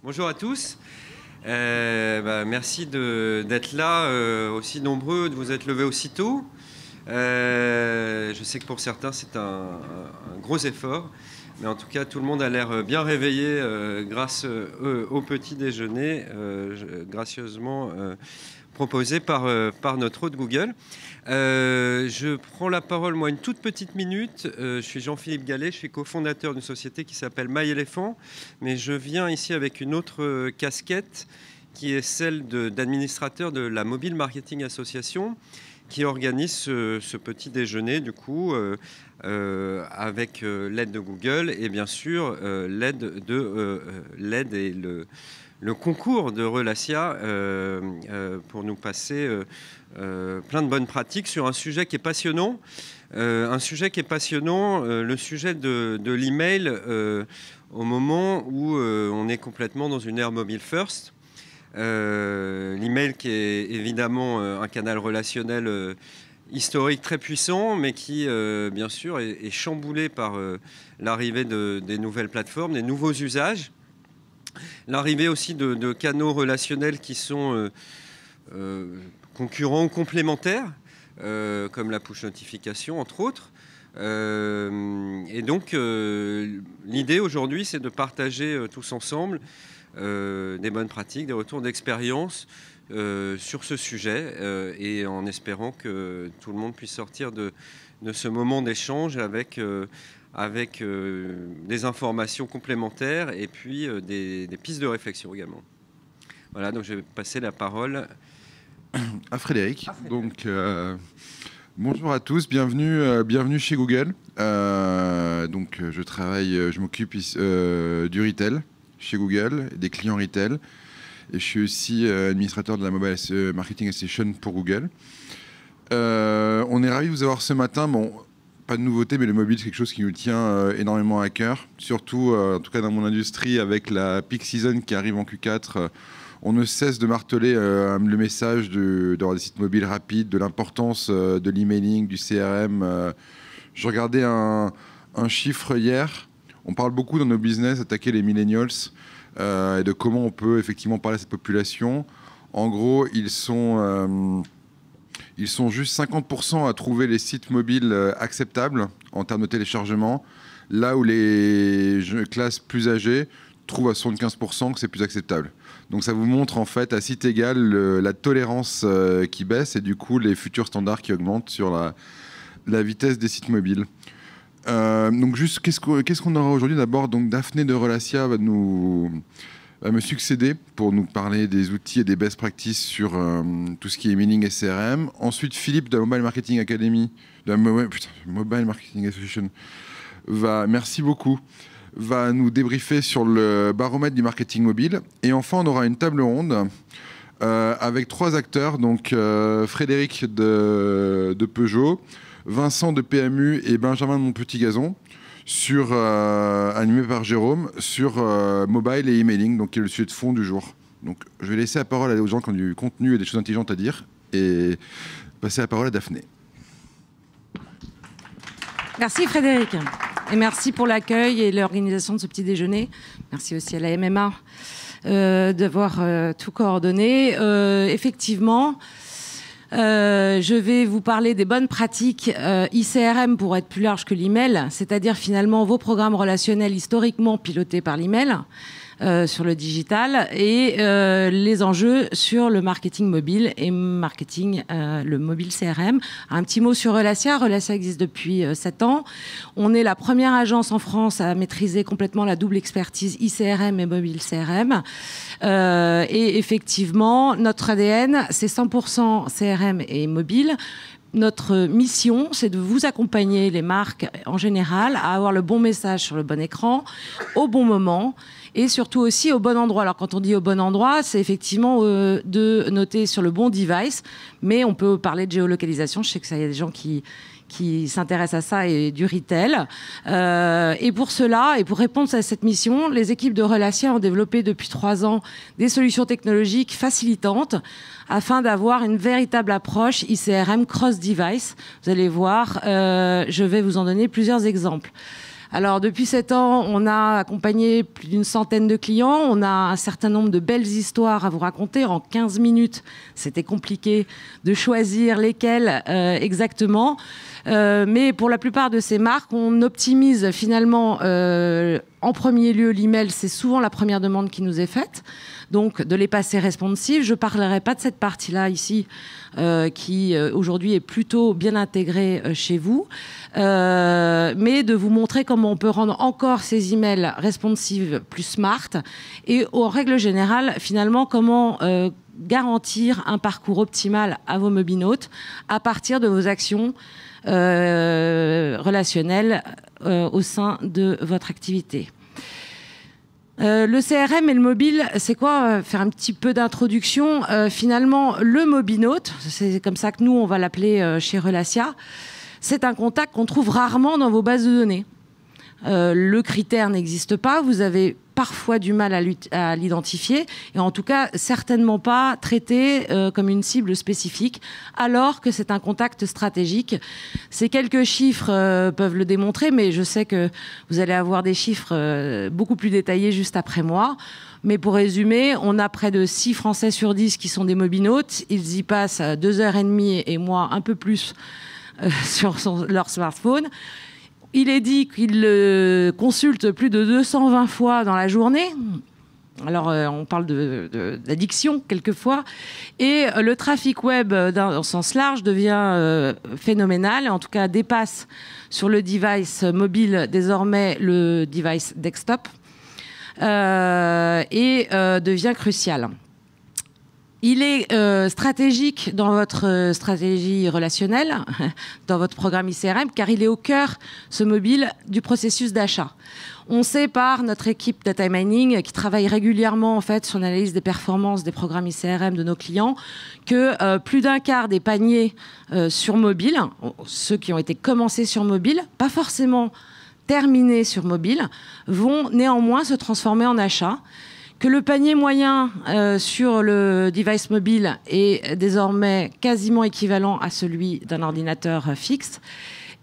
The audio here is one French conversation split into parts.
Bonjour à tous. Merci d'être là, aussi nombreux, de vous être levés aussitôt. Je sais que pour certains, c'est un gros effort. Mais en tout cas, tout le monde a l'air bien réveillé grâce au petit déjeuner gracieusement proposé par notre hôte Google. Je prends la parole, moi, une toute petite minute. Je suis Jean-Philippe Gallet, je suis cofondateur d'une société qui s'appelle MyElephant, mais je viens ici avec une autre casquette qui est celle d'administrateur de la Mobile Marketing Association, qui organise ce petit déjeuner, du coup, avec l'aide de Google et bien sûr l'aide et le concours de Relacia pour nous passer plein de bonnes pratiques sur un sujet qui est passionnant. Le sujet de l'email au moment où on est complètement dans une ère mobile first. L'email qui est évidemment un canal relationnel historique très puissant, mais qui, bien sûr, est chamboulé par l'arrivée des nouvelles plateformes, des nouveaux usages. L'arrivée aussi de canaux relationnels qui sont concurrents ou complémentaires, comme la push notification, entre autres. Et donc, l'idée aujourd'hui, c'est de partager tous ensemble des bonnes pratiques, des retours d'expérience sur ce sujet, et en espérant que tout le monde puisse sortir de ce moment d'échange avec des informations complémentaires et puis des pistes de réflexion également. Voilà, donc je vais passer la parole à Frédéric. Donc, bonjour à tous, bienvenue chez Google. Je m'occupe du retail chez Google, des clients retail. Et je suis aussi administrateur de la Mobile Marketing Association pour Google. On est ravis de vous avoir ce matin. Bon, pas de nouveauté, mais le mobile, c'est quelque chose qui nous tient énormément à cœur. Surtout, en tout cas dans mon industrie, avec la peak season qui arrive en Q4, on ne cesse de marteler le message d'avoir des sites mobiles rapides, de l'importance de l'emailing, du CRM. Je regardais un chiffre hier. On parle beaucoup dans nos business d'attaquer les millennials et de comment on peut effectivement parler à cette population. En gros, ils sont juste 50% à trouver les sites mobiles acceptables en termes de téléchargement, là où les classes plus âgées trouvent à 75% que c'est plus acceptable. Donc ça vous montre en fait à site égal la tolérance qui baisse et du coup les futurs standards qui augmentent sur la vitesse des sites mobiles. Donc juste qu'est-ce qu'on aura aujourd'hui? D'abord, donc Daphné de Relacia va me succéder pour nous parler des outils et des best practices sur tout ce qui est emailing et CRM. Ensuite, Philippe de la Mobile Marketing Academy, Mobile Marketing Association, merci beaucoup, va nous débriefer sur le baromètre du marketing mobile. Et enfin, on aura une table ronde avec 3 acteurs, donc Frédéric de Peugeot, Vincent de PMU et Benjamin de Mon Petit Gazon, animé par Jérôme, sur mobile et emailing, donc qui est le sujet de fond du jour. Donc je vais laisser la parole aux gens qui ont du contenu et des choses intelligentes à dire et passer la parole à Daphné. Merci Frédéric et merci pour l'accueil et l'organisation de ce petit déjeuner. Merci aussi à la MMA d'avoir tout coordonné. Effectivement, je vais vous parler des bonnes pratiques ICRM pour être plus large que l'email, c'est-à-dire finalement vos programmes relationnels historiquement pilotés par l'email sur le digital et les enjeux sur le marketing mobile et le mobile CRM. Un petit mot sur Relacia. Relacia existe depuis 7 ans. On est la première agence en France à maîtriser complètement la double expertise ICRM et mobile CRM. Et effectivement, notre ADN, c'est 100% CRM et mobile. Notre mission, c'est de vous accompagner, les marques en général, à avoir le bon message sur le bon écran, au bon moment, et surtout aussi au bon endroit. Alors quand on dit au bon endroit, c'est effectivement de noter sur le bon device, mais on peut parler de géolocalisation. Je sais que ça, y a des gens qui s'intéressent à ça et du retail. Et pour cela, et pour répondre à cette mission, les équipes de Relacia ont développé depuis 3 ans des solutions technologiques facilitantes afin d'avoir une véritable approche ICRM cross-device. Vous allez voir, je vais vous en donner plusieurs exemples. Alors, depuis 7 ans, on a accompagné plus d'une centaine de clients. On a un certain nombre de belles histoires à vous raconter. En 15 minutes, c'était compliqué de choisir lesquelles exactement. Mais pour la plupart de ces marques, on optimise finalement en premier lieu l'email. C'est souvent la première demande qui nous est faite. Donc, de les passer responsive. Je ne parlerai pas de cette partie-là ici, qui aujourd'hui est plutôt bien intégrée chez vous, mais de vous montrer comment on peut rendre encore ces emails responsive plus smart et, en règle générale, finalement, comment garantir un parcours optimal à vos mobinautes à partir de vos actions relationnelles au sein de votre activité. Le CRM et le mobile, c'est quoi? Faire un petit peu d'introduction. Finalement, le mobinaute, c'est comme ça que nous, on va l'appeler chez Relacia, c'est un contact qu'on trouve rarement dans vos bases de données. Le critère n'existe pas, vous avez parfois du mal à l'identifier, et en tout cas certainement pas traité comme une cible spécifique, alors que c'est un contact stratégique. Ces quelques chiffres peuvent le démontrer, mais je sais que vous allez avoir des chiffres beaucoup plus détaillés juste après moi. Mais pour résumer, on a près de 6 Français sur 10 qui sont des mobinautes, ils y passent 2h30 et moi un peu plus sur leur smartphone. Il est dit qu'il consulte plus de 220 fois dans la journée. Alors, on parle d'addiction quelquefois. Et le trafic web, dans sens large, devient phénoménal. En tout cas, dépasse sur le device mobile désormais le device desktop et devient crucial. Il est stratégique dans votre stratégie relationnelle, dans votre programme ICRM, car il est au cœur, ce mobile, du processus d'achat. On sait par notre équipe Data Mining, qui travaille régulièrement en fait, sur l'analyse des performances des programmes ICRM de nos clients, que plus d'un quart des paniers sur mobile, ceux qui ont été commencés sur mobile, pas forcément terminés sur mobile, vont néanmoins se transformer en achats. Que le panier moyen sur le device mobile est désormais quasiment équivalent à celui d'un ordinateur fixe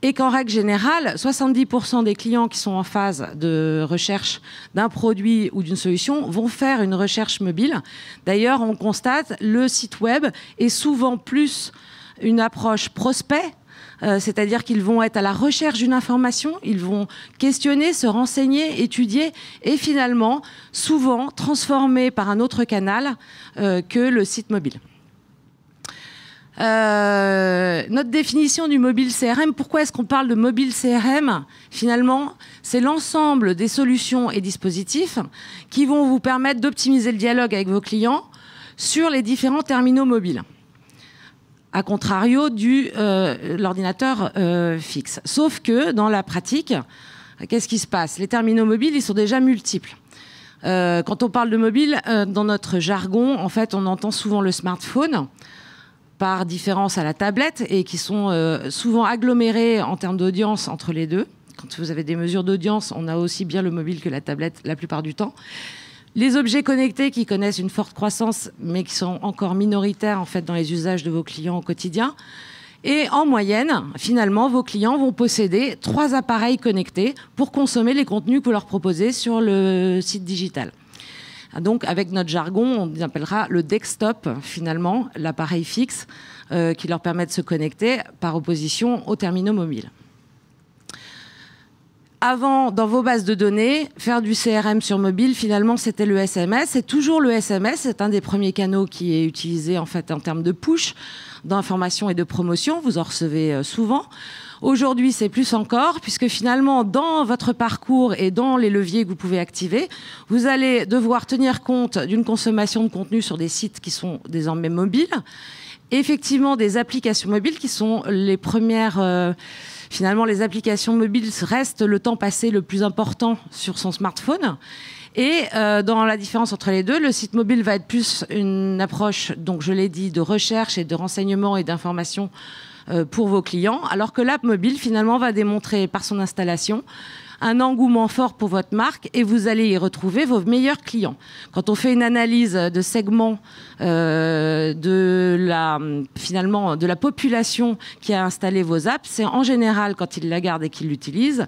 et qu'en règle générale, 70% des clients qui sont en phase de recherche d'un produit ou d'une solution vont faire une recherche mobile. D'ailleurs, on constate, le site web est souvent plus une approche prospect, c'est-à-dire qu'ils vont être à la recherche d'une information, ils vont questionner, se renseigner, étudier et finalement, souvent, transformer par un autre canal que le site mobile. Notre définition du mobile CRM, pourquoi est-ce qu'on parle de mobile CRM? Finalement, c'est l'ensemble des solutions et dispositifs qui vont vous permettre d'optimiser le dialogue avec vos clients sur les différents terminaux mobiles. À contrario l'ordinateur fixe. Sauf que, dans la pratique, qu'est-ce qui se passe? Les terminaux mobiles, ils sont déjà multiples. Quand on parle de mobile, dans notre jargon, en fait, on entend souvent le smartphone, par différence à la tablette, et qui sont souvent agglomérés en termes d'audience entre les deux. Quand vous avez des mesures d'audience, on a aussi bien le mobile que la tablette la plupart du temps. Les objets connectés qui connaissent une forte croissance, mais qui sont encore minoritaires en fait dans les usages de vos clients au quotidien. Et en moyenne, finalement, vos clients vont posséder 3 appareils connectés pour consommer les contenus que vous leur proposez sur le site digital. Donc, avec notre jargon, on appellera le desktop, finalement, l'appareil fixe qui leur permet de se connecter par opposition aux terminaux mobiles. Avant, dans vos bases de données, faire du CRM sur mobile, finalement, c'était le SMS. C'est toujours le SMS. C'est un des premiers canaux qui est utilisé, en fait, en termes de push, d'information et de promotion. Vous en recevez souvent. Aujourd'hui, c'est plus encore, puisque finalement, dans votre parcours et dans les leviers que vous pouvez activer, vous allez devoir tenir compte d'une consommation de contenu sur des sites qui sont désormais mobiles. Et effectivement, des applications mobiles qui sont les premières... Finalement, les applications mobiles restent le temps passé le plus important sur son smartphone. Et dans la différence entre les deux, le site mobile va être plus une approche, donc je l'ai dit, de recherche et de renseignement et d'information pour vos clients, alors que l'app mobile, finalement, va démontrer par son installation un engouement fort pour votre marque et vous allez y retrouver vos meilleurs clients. Quand on fait une analyse de segments finalement, de la population qui a installé vos apps, c'est en général, quand ils la gardent et qu'ils l'utilisent,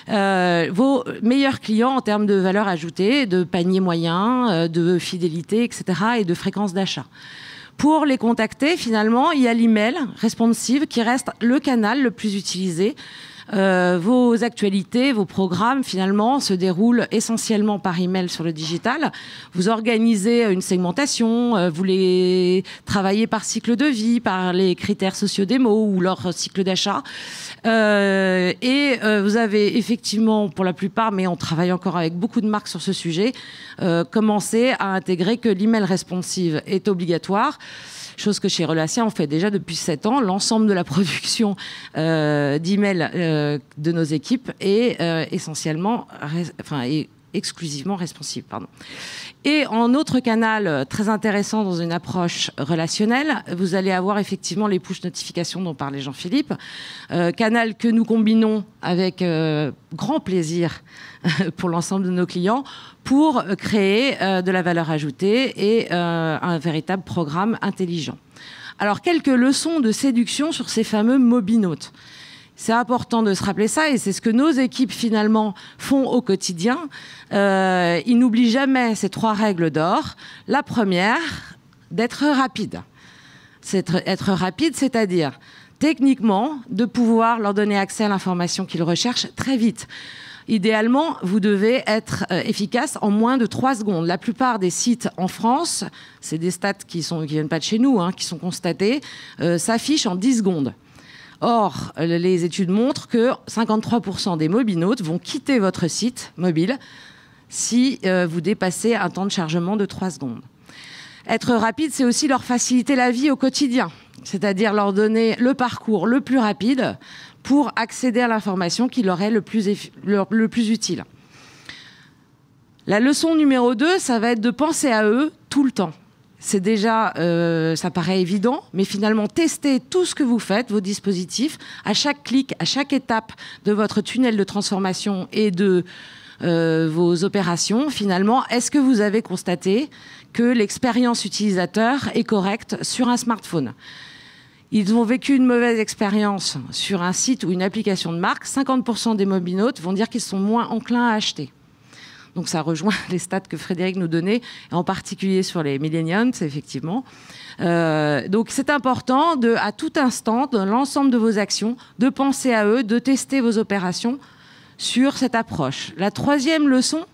vos meilleurs clients en termes de valeur ajoutée, de panier moyen, de fidélité, etc. et de fréquence d'achat. Pour les contacter, finalement, il y a l'email responsive qui reste le canal le plus utilisé. Vos actualités, vos programmes, finalement, se déroulent essentiellement par email sur le digital. Vous organisez une segmentation, vous les travaillez par cycle de vie, par les critères sociodémo ou leur cycle d'achat. Vous avez effectivement, pour la plupart, mais on travaille encore avec beaucoup de marques sur ce sujet, commencé à intégrer que l'email responsive est obligatoire. Chose que chez Relasia, on fait déjà depuis 7 ans. L'ensemble de la production d'emails de nos équipes est essentiellement, est exclusivement responsive. Pardon. Et en autre canal très intéressant dans une approche relationnelle, vous allez avoir effectivement les push notifications dont parlait Jean-Philippe, canal que nous combinons avec grand plaisir pour l'ensemble de nos clients pour créer de la valeur ajoutée et un véritable programme intelligent. Alors, quelques leçons de séduction sur ces fameux mobinautes. C'est important de se rappeler ça et c'est ce que nos équipes finalement font au quotidien. Ils n'oublient jamais ces 3 règles d'or. La première, d'être rapide. Être rapide, c'est-à-dire techniquement de pouvoir leur donner accès à l'information qu'ils recherchent très vite. Idéalement, vous devez être efficace en moins de 3 secondes. La plupart des sites en France, c'est des stats qui viennent pas de chez nous, qui sont constatés, s'affichent en 10 secondes. Or, les études montrent que 53% des mobinautes vont quitter votre site mobile si vous dépassez un temps de chargement de 3 secondes. Être rapide, c'est aussi leur faciliter la vie au quotidien, c'est-à-dire leur donner le parcours le plus rapide pour accéder à l'information qui leur est le plus utile. La leçon numéro 2, ça va être de penser à eux tout le temps. C'est déjà, ça paraît évident, mais finalement, testez tout ce que vous faites, vos dispositifs, à chaque clic, à chaque étape de votre tunnel de transformation et de vos opérations. Finalement, est-ce que vous avez constaté que l'expérience utilisateur est correcte sur un smartphone ? Ils ont vécu une mauvaise expérience sur un site ou une application de marque. 50% des mobinautes vont dire qu'ils sont moins enclins à acheter. Donc ça rejoint les stats que Frédéric nous donnait, en particulier sur les millennials, effectivement. Donc c'est important, à tout instant, dans l'ensemble de vos actions, de penser à eux, de tester vos opérations sur cette approche. La 3e leçon,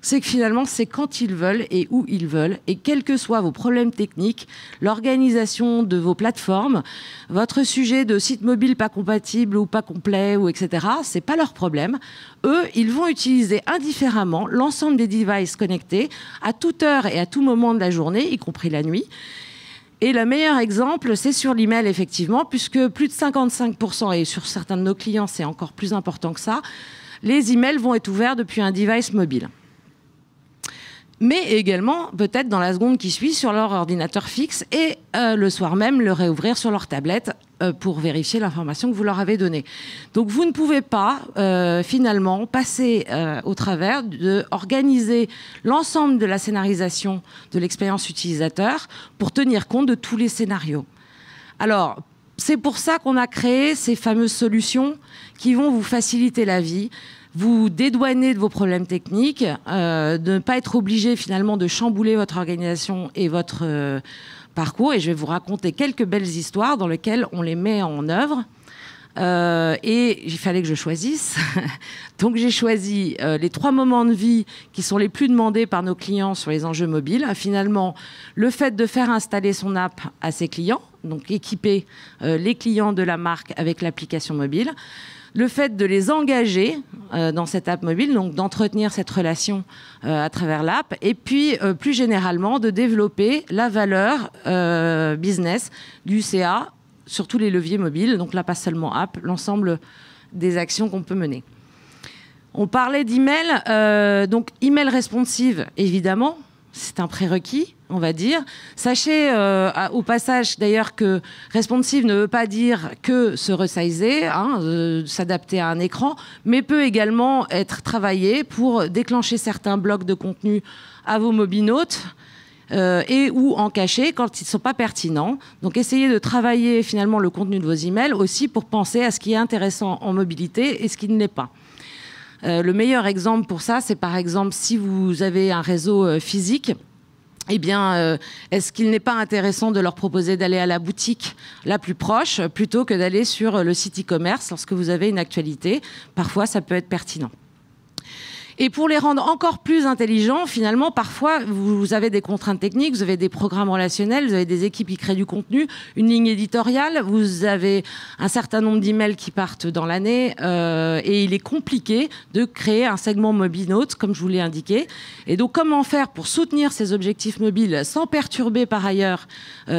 c'est que finalement, c'est quand ils veulent et où ils veulent. Et quels que soient vos problèmes techniques, l'organisation de vos plateformes, votre sujet de site mobile pas compatible ou pas complet, ou etc., c'est pas leur problème. Eux, ils vont utiliser indifféremment l'ensemble des devices connectés à toute heure et à tout moment de la journée, y compris la nuit. Et le meilleur exemple, c'est sur l'email, effectivement, puisque plus de 55%, et sur certains de nos clients, c'est encore plus important que ça, les emails vont être ouverts depuis un device mobile. Mais également, peut-être dans la seconde qui suit, sur leur ordinateur fixe et le soir même, le réouvrir sur leur tablette pour vérifier l'information que vous leur avez donnée. Donc vous ne pouvez pas, finalement, passer au travers d'organiser l'ensemble de la scénarisation de l'expérience utilisateur pour tenir compte de tous les scénarios. Alors, c'est pour ça qu'on a créé ces fameuses solutions qui vont vous faciliter la vie, vous dédouaner de vos problèmes techniques, de ne pas être obligé finalement de chambouler votre organisation et votre parcours. Et je vais vous raconter quelques belles histoires dans lesquelles on les met en œuvre. Et il fallait que je choisisse. Donc j'ai choisi les 3 moments de vie qui sont les plus demandés par nos clients sur les enjeux mobiles. Finalement, le fait de faire installer son app à ses clients, donc équiper les clients de la marque avec l'application mobile. Le fait de les engager dans cette app mobile, donc d'entretenir cette relation à travers l'app, et puis plus généralement de développer la valeur business du CA sur tous les leviers mobiles, donc là pas seulement app, l'ensemble des actions qu'on peut mener. On parlait d'email, donc email responsive évidemment, c'est un prérequis, on va dire. Sachez au passage d'ailleurs que responsive ne veut pas dire que se resizer, s'adapter à un écran, mais peut également être travaillé pour déclencher certains blocs de contenu à vos mobinautes et ou en cacher quand ils ne sont pas pertinents. Donc essayez de travailler finalement le contenu de vos emails aussi pour penser à ce qui est intéressant en mobilité et ce qui ne l'est pas. Le meilleur exemple pour ça, c'est par exemple si vous avez un réseau physique, eh bien, est-ce qu'il n'est pas intéressant de leur proposer d'aller à la boutique la plus proche plutôt que d'aller sur le site e-commerce lorsque vous avez une actualité? Parfois, ça peut être pertinent. Et pour les rendre encore plus intelligents, finalement, parfois, vous avez des contraintes techniques, vous avez des programmes relationnels, vous avez des équipes qui créent du contenu, une ligne éditoriale, vous avez un certain nombre d'emails qui partent dans l'année, et il est compliqué de créer un segment mobile note, comme je vous l'ai indiqué. Et donc, comment faire pour soutenir ces objectifs mobiles sans perturber par ailleurs,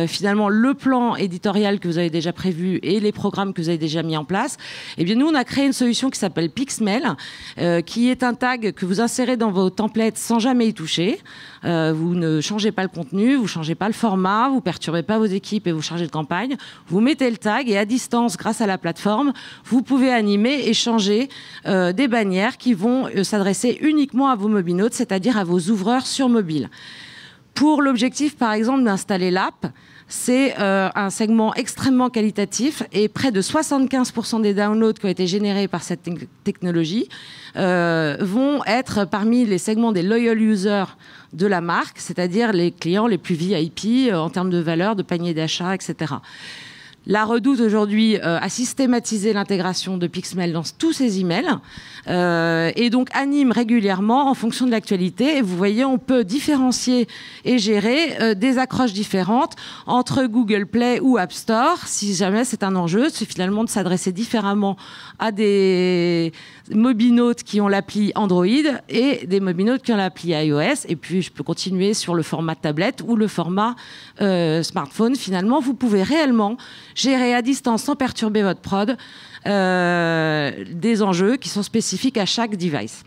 finalement, le plan éditorial que vous avez déjà prévu et les programmes que vous avez déjà mis en place? Eh bien, nous, on a créé une solution qui s'appelle Pixmail, qui est un tag que vous insérez dans vos templates sans jamais y toucher. Vous ne changez pas le contenu, vous ne changez pas le format, vous ne perturbez pas vos équipes et vos chargés de campagne. Vous mettez le tag et à distance, grâce à la plateforme, vous pouvez animer et changer des bannières qui vont s'adresser uniquement à vos mobinotes, c'est-à-dire à vos ouvreurs sur mobile. Pour l'objectif, par exemple, d'installer l'app, c'est un segment extrêmement qualitatif et près de 75% des downloads qui ont été générés par cette technologie vont être parmi les segments des loyal users de la marque, c'est-à-dire les clients les plus VIP en termes de valeur, de panier d'achat, etc. La Redoute aujourd'hui a systématisé l'intégration de Pixmail dans tous ses emails et donc anime régulièrement en fonction de l'actualité. Et vous voyez, on peut différencier et gérer des accroches différentes entre Google Play ou App Store. Si jamais c'est un enjeu, c'est finalement de s'adresser différemment à des mobinotes qui ont l'appli Android et des mobinotes qui ont l'appli iOS. Et puis, je peux continuer sur le format tablette ou le format smartphone. Finalement, vous pouvez réellement gérer à distance sans perturber votre prod des enjeux qui sont spécifiques à chaque device.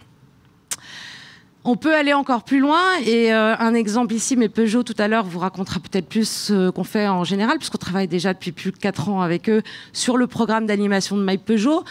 On peut aller encore plus loin et un exemple ici, mais Peugeot tout à l'heure vous racontera peut-être plus ce qu'on fait en général puisqu'on travaille déjà depuis plus de 4 ans avec eux sur le programme d'animation de My Peugeot.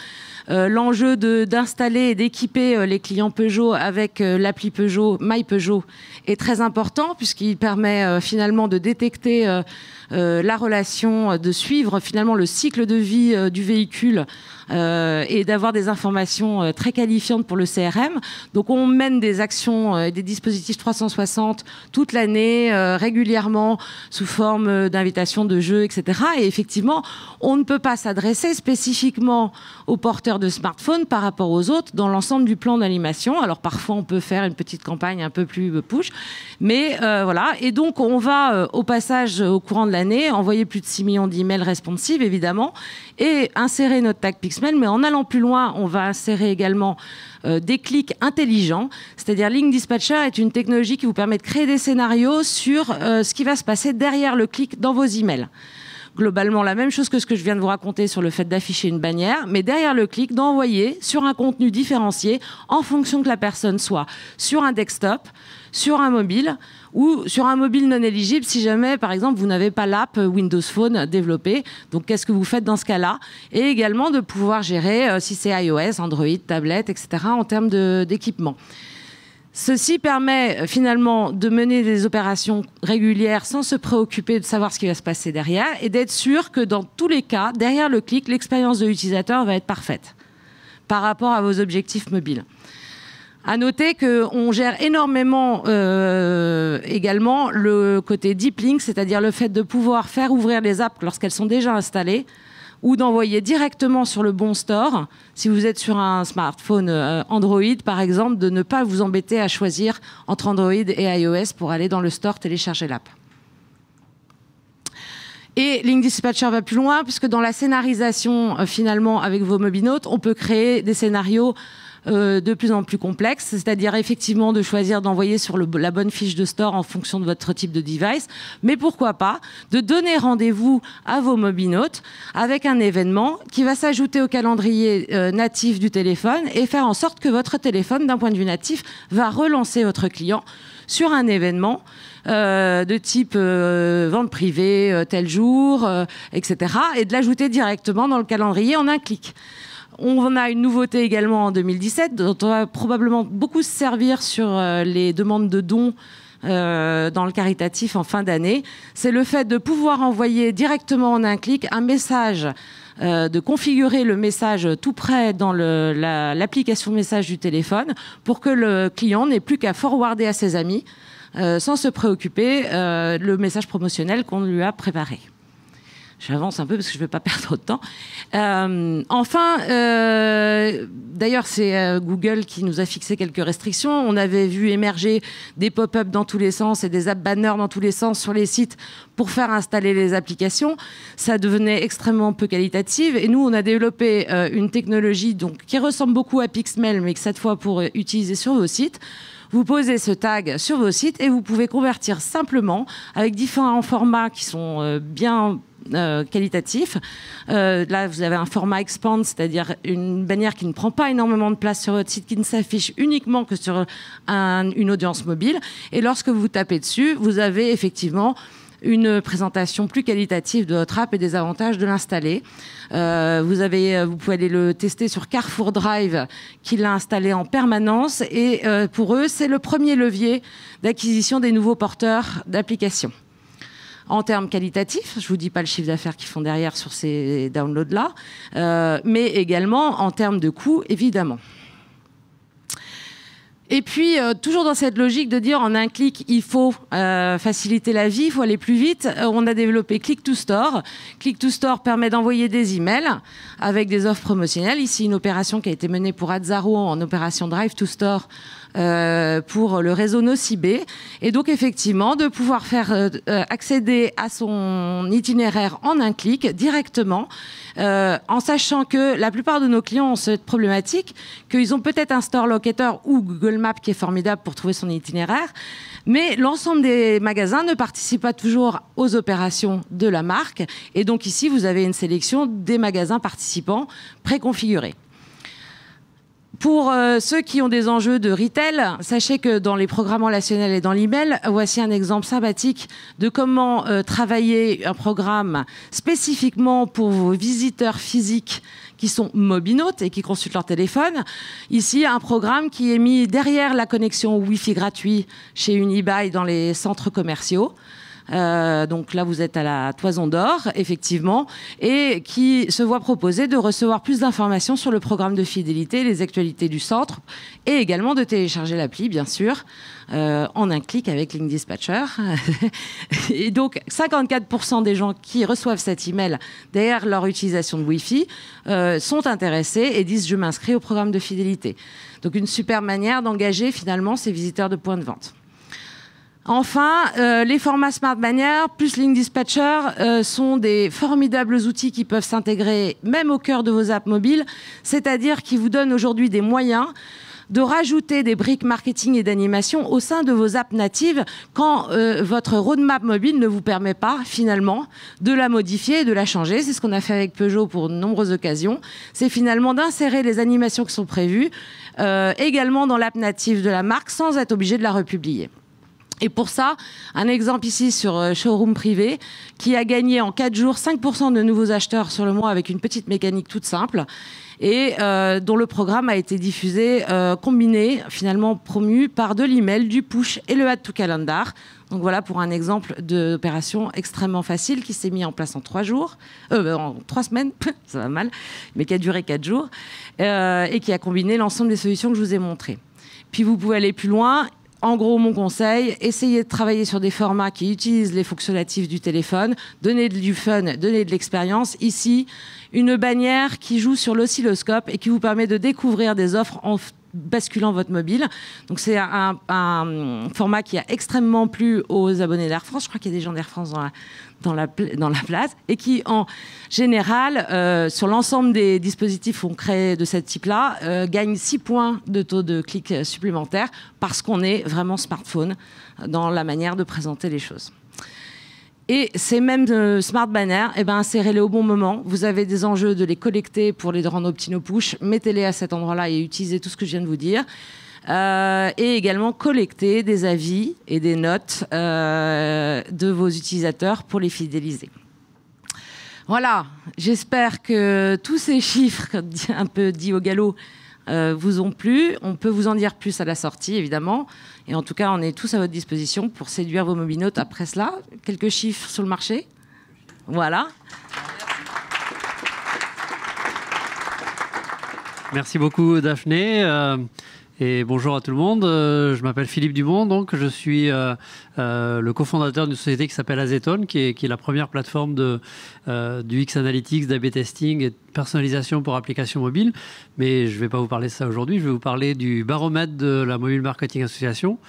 L'enjeu d'installer et d'équiper les clients Peugeot avec l'appli Peugeot, My Peugeot, est très important puisqu'il permet finalement de détecter la relation, de suivre finalement le cycle de vie du véhicule et d'avoir des informations très qualifiantes pour le CRM. Donc on mène des actions et des dispositifs 360 toute l'année, régulièrement, sous forme d'invitations, de jeux, etc. Et effectivement, on ne peut pas s'adresser spécifiquement aux porteurs de smartphones par rapport aux autres dans l'ensemble du plan d'animation. Alors parfois, on peut faire une petite campagne un peu plus push, mais voilà. Et donc, on va au passage, au courant de l'année, envoyer plus de 6 millions d'emails responsives, évidemment, et insérer notre tag Pixmail. Mais en allant plus loin, on va insérer également des clics intelligents. C'est-à-dire, Link Dispatcher est une technologie qui vous permet de créer des scénarios sur ce qui va se passer derrière le clic dans vos emails. Globalement, la même chose que ce que je viens de vous raconter sur le fait d'afficher une bannière, mais derrière le clic, d'envoyer sur un contenu différencié en fonction que la personne soit sur un desktop, sur un mobile ou sur un mobile non éligible si jamais, par exemple, vous n'avez pas l'app Windows Phone développée. Donc, qu'est-ce que vous faites dans ce cas-là? Et également de pouvoir gérer, si c'est iOS, Android, tablette, etc., en termes d'équipement. Ceci permet finalement de mener des opérations régulières sans se préoccuper de savoir ce qui va se passer derrière et d'être sûr que dans tous les cas, derrière le clic, l'expérience de l'utilisateur va être parfaite par rapport à vos objectifs mobiles. À noter qu'on gère énormément également le côté deep link, c'est-à-dire le fait de pouvoir faire ouvrir les apps lorsqu'elles sont déjà installées ou d'envoyer directement sur le bon store, si vous êtes sur un smartphone Android, par exemple, de ne pas vous embêter à choisir entre Android et iOS pour aller dans le store télécharger l'app. Et Link Dispatcher va plus loin, puisque dans la scénarisation, finalement, avec vos mobinotes, on peut créer des scénarios de plus en plus complexe, c'est-à-dire effectivement de choisir d'envoyer sur la bonne fiche de store en fonction de votre type de device, mais pourquoi pas de donner rendez-vous à vos mobinotes avec un événement qui va s'ajouter au calendrier natif du téléphone et faire en sorte que votre téléphone, d'un point de vue natif, va relancer votre client sur un événement de type vente privée tel jour, etc. et de l'ajouter directement dans le calendrier en un clic. On a une nouveauté également en 2017 dont on va probablement beaucoup se servir sur les demandes de dons dans le caritatif en fin d'année. C'est le fait de pouvoir envoyer directement en un clic un message de configurer le message tout près dans l'application message du téléphone pour que le client n'ait plus qu'à forwarder à ses amis sans se préoccuper le message promotionnel qu'on lui a préparé. J'avance un peu parce que je ne veux pas perdre trop de temps. Enfin, d'ailleurs, c'est Google qui nous a fixé quelques restrictions. On avait vu émerger des pop-up dans tous les sens et des app banners dans tous les sens sur les sites pour faire installer les applications. Ça devenait extrêmement peu qualitatif. Et nous, on a développé une technologie donc, qui ressemble beaucoup à Pixmail, mais que cette fois pour utiliser sur vos sites. Vous posez ce tag sur vos sites et vous pouvez convertir simplement avec différents formats qui sont bien qualitatif. Là, vous avez un format expand, c'est-à-dire une bannière qui ne prend pas énormément de place sur votre site, qui ne s'affiche uniquement que sur une audience mobile. Et lorsque vous tapez dessus, vous avez effectivement une présentation plus qualitative de votre app et des avantages de l'installer. Vous pouvez aller le tester sur Carrefour Drive, qui l'a installé en permanence. Et pour eux, c'est le premier levier d'acquisition des nouveaux porteurs d'applications. En termes qualitatifs, je ne vous dis pas le chiffre d'affaires qu'ils font derrière sur ces downloads-là, mais également en termes de coûts, évidemment. Et puis, toujours dans cette logique de dire en un clic, il faut faciliter la vie, il faut aller plus vite, on a développé Click to Store. Click to Store permet d'envoyer des emails avec des offres promotionnelles. Ici, une opération qui a été menée pour Azzaro en opération Drive to Store pour le réseau Nocibé. Et donc, effectivement, de pouvoir faire accéder à son itinéraire en un clic directement, en sachant que la plupart de nos clients ont cette problématique, qu'ils ont peut-être un store locator ou Google Maps qui est formidable pour trouver son itinéraire, mais l'ensemble des magasins ne participent pas toujours aux opérations de la marque. Et donc ici, vous avez une sélection des magasins participants préconfigurés. Pour ceux qui ont des enjeux de retail, sachez que dans les programmes relationnels et dans l'email, voici un exemple sympathique de comment travailler un programme spécifiquement pour vos visiteurs physiques qui sont mobinautes et qui consultent leur téléphone. Ici, un programme qui est mis derrière la connexion Wi-Fi gratuit chez Unibail dans les centres commerciaux. Donc là, vous êtes à la Toison d'Or, effectivement, et qui se voit proposer de recevoir plus d'informations sur le programme de fidélité, les actualités du centre, et également de télécharger l'appli, bien sûr, en un clic avec Link Dispatcher. Et donc, 54% des gens qui reçoivent cet email derrière leur utilisation de Wi-Fi sont intéressés et disent « je m'inscris au programme de fidélité ». Donc, une super manière d'engager finalement ces visiteurs de points de vente. Enfin, les formats Smart Banner plus Link Dispatcher sont des formidables outils qui peuvent s'intégrer même au cœur de vos apps mobiles, c'est-à-dire qui vous donnent aujourd'hui des moyens de rajouter des briques marketing et d'animation au sein de vos apps natives quand votre roadmap mobile ne vous permet pas finalement de la modifier et de la changer. C'est ce qu'on a fait avec Peugeot pour de nombreuses occasions. C'est finalement d'insérer les animations qui sont prévues également dans l'app native de la marque sans être obligé de la republier. Et pour ça, un exemple ici sur Showroom Privé, qui a gagné en 4 jours 5% de nouveaux acheteurs sur le mois avec une petite mécanique toute simple, et dont le programme a été diffusé, combiné, finalement promu par de l'email, du push et le add to calendar. Donc voilà pour un exemple d'opération extrêmement facile qui s'est mis en place en 3 jours, en 3 semaines, ça va mal, mais qui a duré 4 jours, et qui a combiné l'ensemble des solutions que je vous ai montrées. Puis vous pouvez aller plus loin. En gros, mon conseil, essayez de travailler sur des formats qui utilisent les fonctionnatifs du téléphone, donner du fun, donner de l'expérience. Ici, une bannière qui joue sur l'oscilloscope et qui vous permet de découvrir des offres en basculant votre mobile. Donc c'est un format qui a extrêmement plu aux abonnés d'Air France. Je crois qu'il y a des gens d'Air France dans la place, et qui en général, sur l'ensemble des dispositifs qu'on crée de ce type-là, gagne 6 points de taux de clic supplémentaires parce qu'on est vraiment smartphone dans la manière de présenter les choses. Et ces mêmes smart banners, insérez-les au bon moment. Vous avez des enjeux de les collecter pour les rendre opt-in push. Mettez-les à cet endroit-là et utilisez tout ce que je viens de vous dire. Et également collecter des avis et des notes de vos utilisateurs pour les fidéliser. Voilà, j'espère que tous ces chiffres, un peu dits au galop, vous ont plu. On peut vous en dire plus à la sortie, évidemment. Et en tout cas, on est tous à votre disposition pour séduire vos mobinautes après cela. Quelques chiffres sur le marché. Voilà. Merci beaucoup Daphné. Et bonjour à tout le monde. Je m'appelle Philippe Dumont, donc je suis le cofondateur d'une société qui s'appelle Azeton, qui est la première plateforme du X-Analytics, d'A/B testing et de personnalisation pour applications mobiles. Mais je ne vais pas vous parler de ça aujourd'hui. Je vais vous parler du baromètre de la Mobile Marketing Association,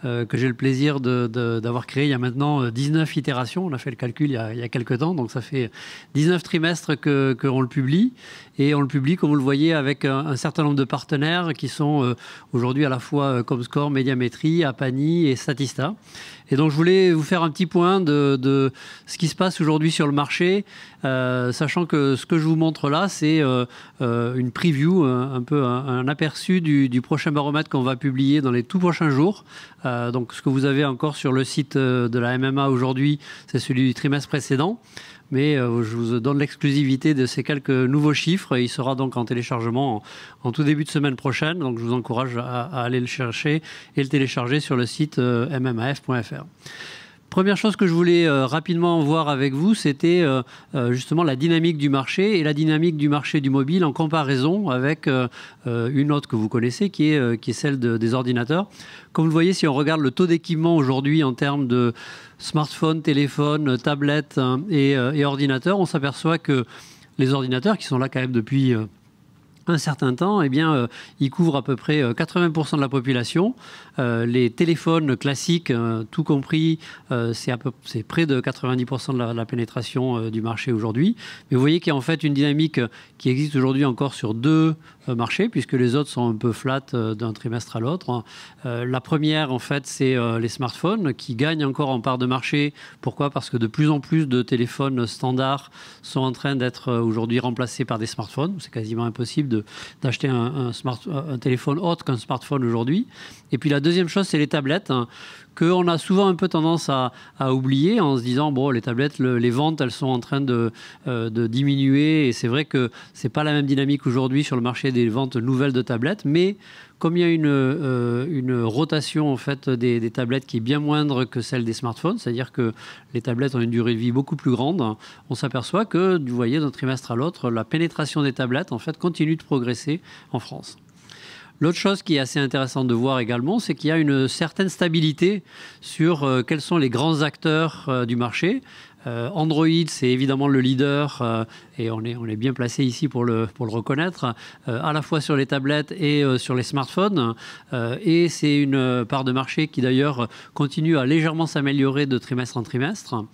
que j'ai le plaisir d'avoir créé il y a maintenant 19 itérations. On a fait le calcul il y a quelques temps, donc ça fait 19 trimestres qu'on le publie. Et on le publie, comme vous le voyez, avec un certain nombre de partenaires qui sont aujourd'hui à la fois Comscore, Médiamétrie, Apani et Statista. Et donc je voulais vous faire un petit point de ce qui se passe aujourd'hui sur le marché, sachant que ce que je vous montre là, c'est une preview, un peu un aperçu du prochain baromètre qu'on va publier dans les tout prochains jours. Donc ce que vous avez encore sur le site de la MMA aujourd'hui, c'est celui du trimestre précédent. Mais je vous donne l'exclusivité de ces quelques nouveaux chiffres. Il sera donc en téléchargement en tout début de semaine prochaine. Donc je vous encourage à aller le chercher et le télécharger sur le site mmaf.fr. Première chose que je voulais rapidement voir avec vous, c'était justement la dynamique du marché et la dynamique du marché du mobile en comparaison avec une autre que vous connaissez qui est celle des ordinateurs. Comme vous le voyez, si on regarde le taux d'équipement aujourd'hui en termes de smartphones, téléphones, tablettes et ordinateurs, on s'aperçoit que les ordinateurs, qui sont là quand même depuis un certain temps, eh bien, ils couvrent à peu près 80% de la population. Les téléphones classiques, tout compris, c'est près de 90% de la pénétration du marché aujourd'hui. Mais vous voyez qu'il y a en fait une dynamique qui existe aujourd'hui encore sur deux marchés, puisque les autres sont un peu flat d'un trimestre à l'autre. La première, en fait, c'est les smartphones qui gagnent encore en part de marché. Pourquoi ? Parce que de plus en plus de téléphones standards sont en train d'être aujourd'hui remplacés par des smartphones. C'est quasiment impossible d'acheter un téléphone autre qu'un smartphone aujourd'hui. Et puis la deuxième chose, c'est les tablettes, qu'on a souvent un peu tendance à oublier en se disant, bon, les tablettes, les ventes, elles sont en train de diminuer. Et c'est vrai que ce n'est pas la même dynamique aujourd'hui sur le marché des ventes nouvelles de tablettes, mais comme il y a une rotation en fait, des tablettes qui est bien moindre que celle des smartphones, c'est-à-dire que les tablettes ont une durée de vie beaucoup plus grande, on s'aperçoit que, vous voyez, d'un trimestre à l'autre, la pénétration des tablettes en fait, continue de progresser en France. L'autre chose qui est assez intéressante de voir également, c'est qu'il y a une certaine stabilité sur quels sont les grands acteurs du marché. Android, c'est évidemment le leader et on est bien placé ici pour le reconnaître, à la fois sur les tablettes et sur les smartphones. Et c'est une part de marché qui d'ailleurs continue à légèrement s'améliorer de trimestre en trimestre.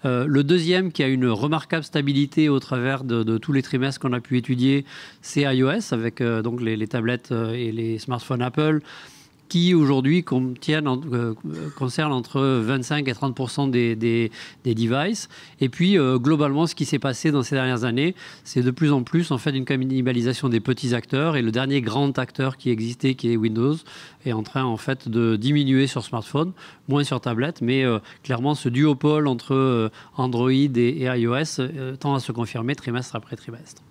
Le deuxième qui a une remarquable stabilité au travers de tous les trimestres qu'on a pu étudier, c'est iOS avec donc les tablettes et les smartphones Apple, qui aujourd'hui concerne entre 25 et 30% des devices. Et puis, globalement, ce qui s'est passé dans ces dernières années, c'est de plus en plus en fait, une cannibalisation des petits acteurs. Et le dernier grand acteur qui existait, qui est Windows, est en train en fait, de diminuer sur smartphone, moins sur tablette. Mais clairement, ce duopole entre Android et iOS tend à se confirmer trimestre après trimestre.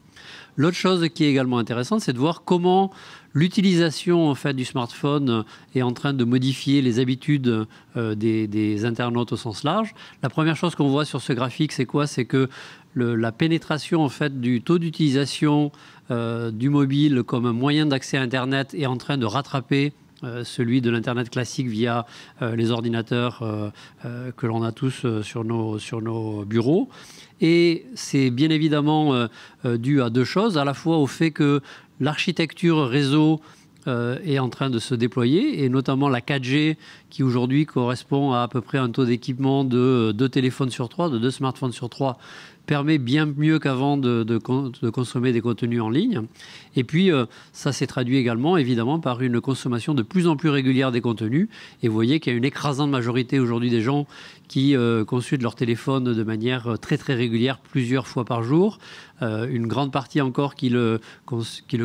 L'autre chose qui est également intéressante, c'est de voir comment l'utilisation en fait, du smartphone est en train de modifier les habitudes des internautes au sens large. La première chose qu'on voit sur ce graphique, c'est quoi ? C'est que la pénétration en fait, du taux d'utilisation du mobile comme un moyen d'accès à Internet est en train de rattraper celui de l'Internet classique via les ordinateurs que l'on a tous sur nos bureaux. Et c'est bien évidemment dû à deux choses, à la fois au fait que l'architecture réseau est en train de se déployer, et notamment la 4G qui aujourd'hui correspond à peu près un taux d'équipement de 2 téléphones sur 3, de 2 smartphones sur 3, permet bien mieux qu'avant de consommer des contenus en ligne. Et puis, ça s'est traduit également, évidemment, par une consommation de plus en plus régulière des contenus. Et vous voyez qu'il y a une écrasante majorité aujourd'hui des gens qui consultent leur téléphone de manière très, très régulière, plusieurs fois par jour. Une grande partie encore qui le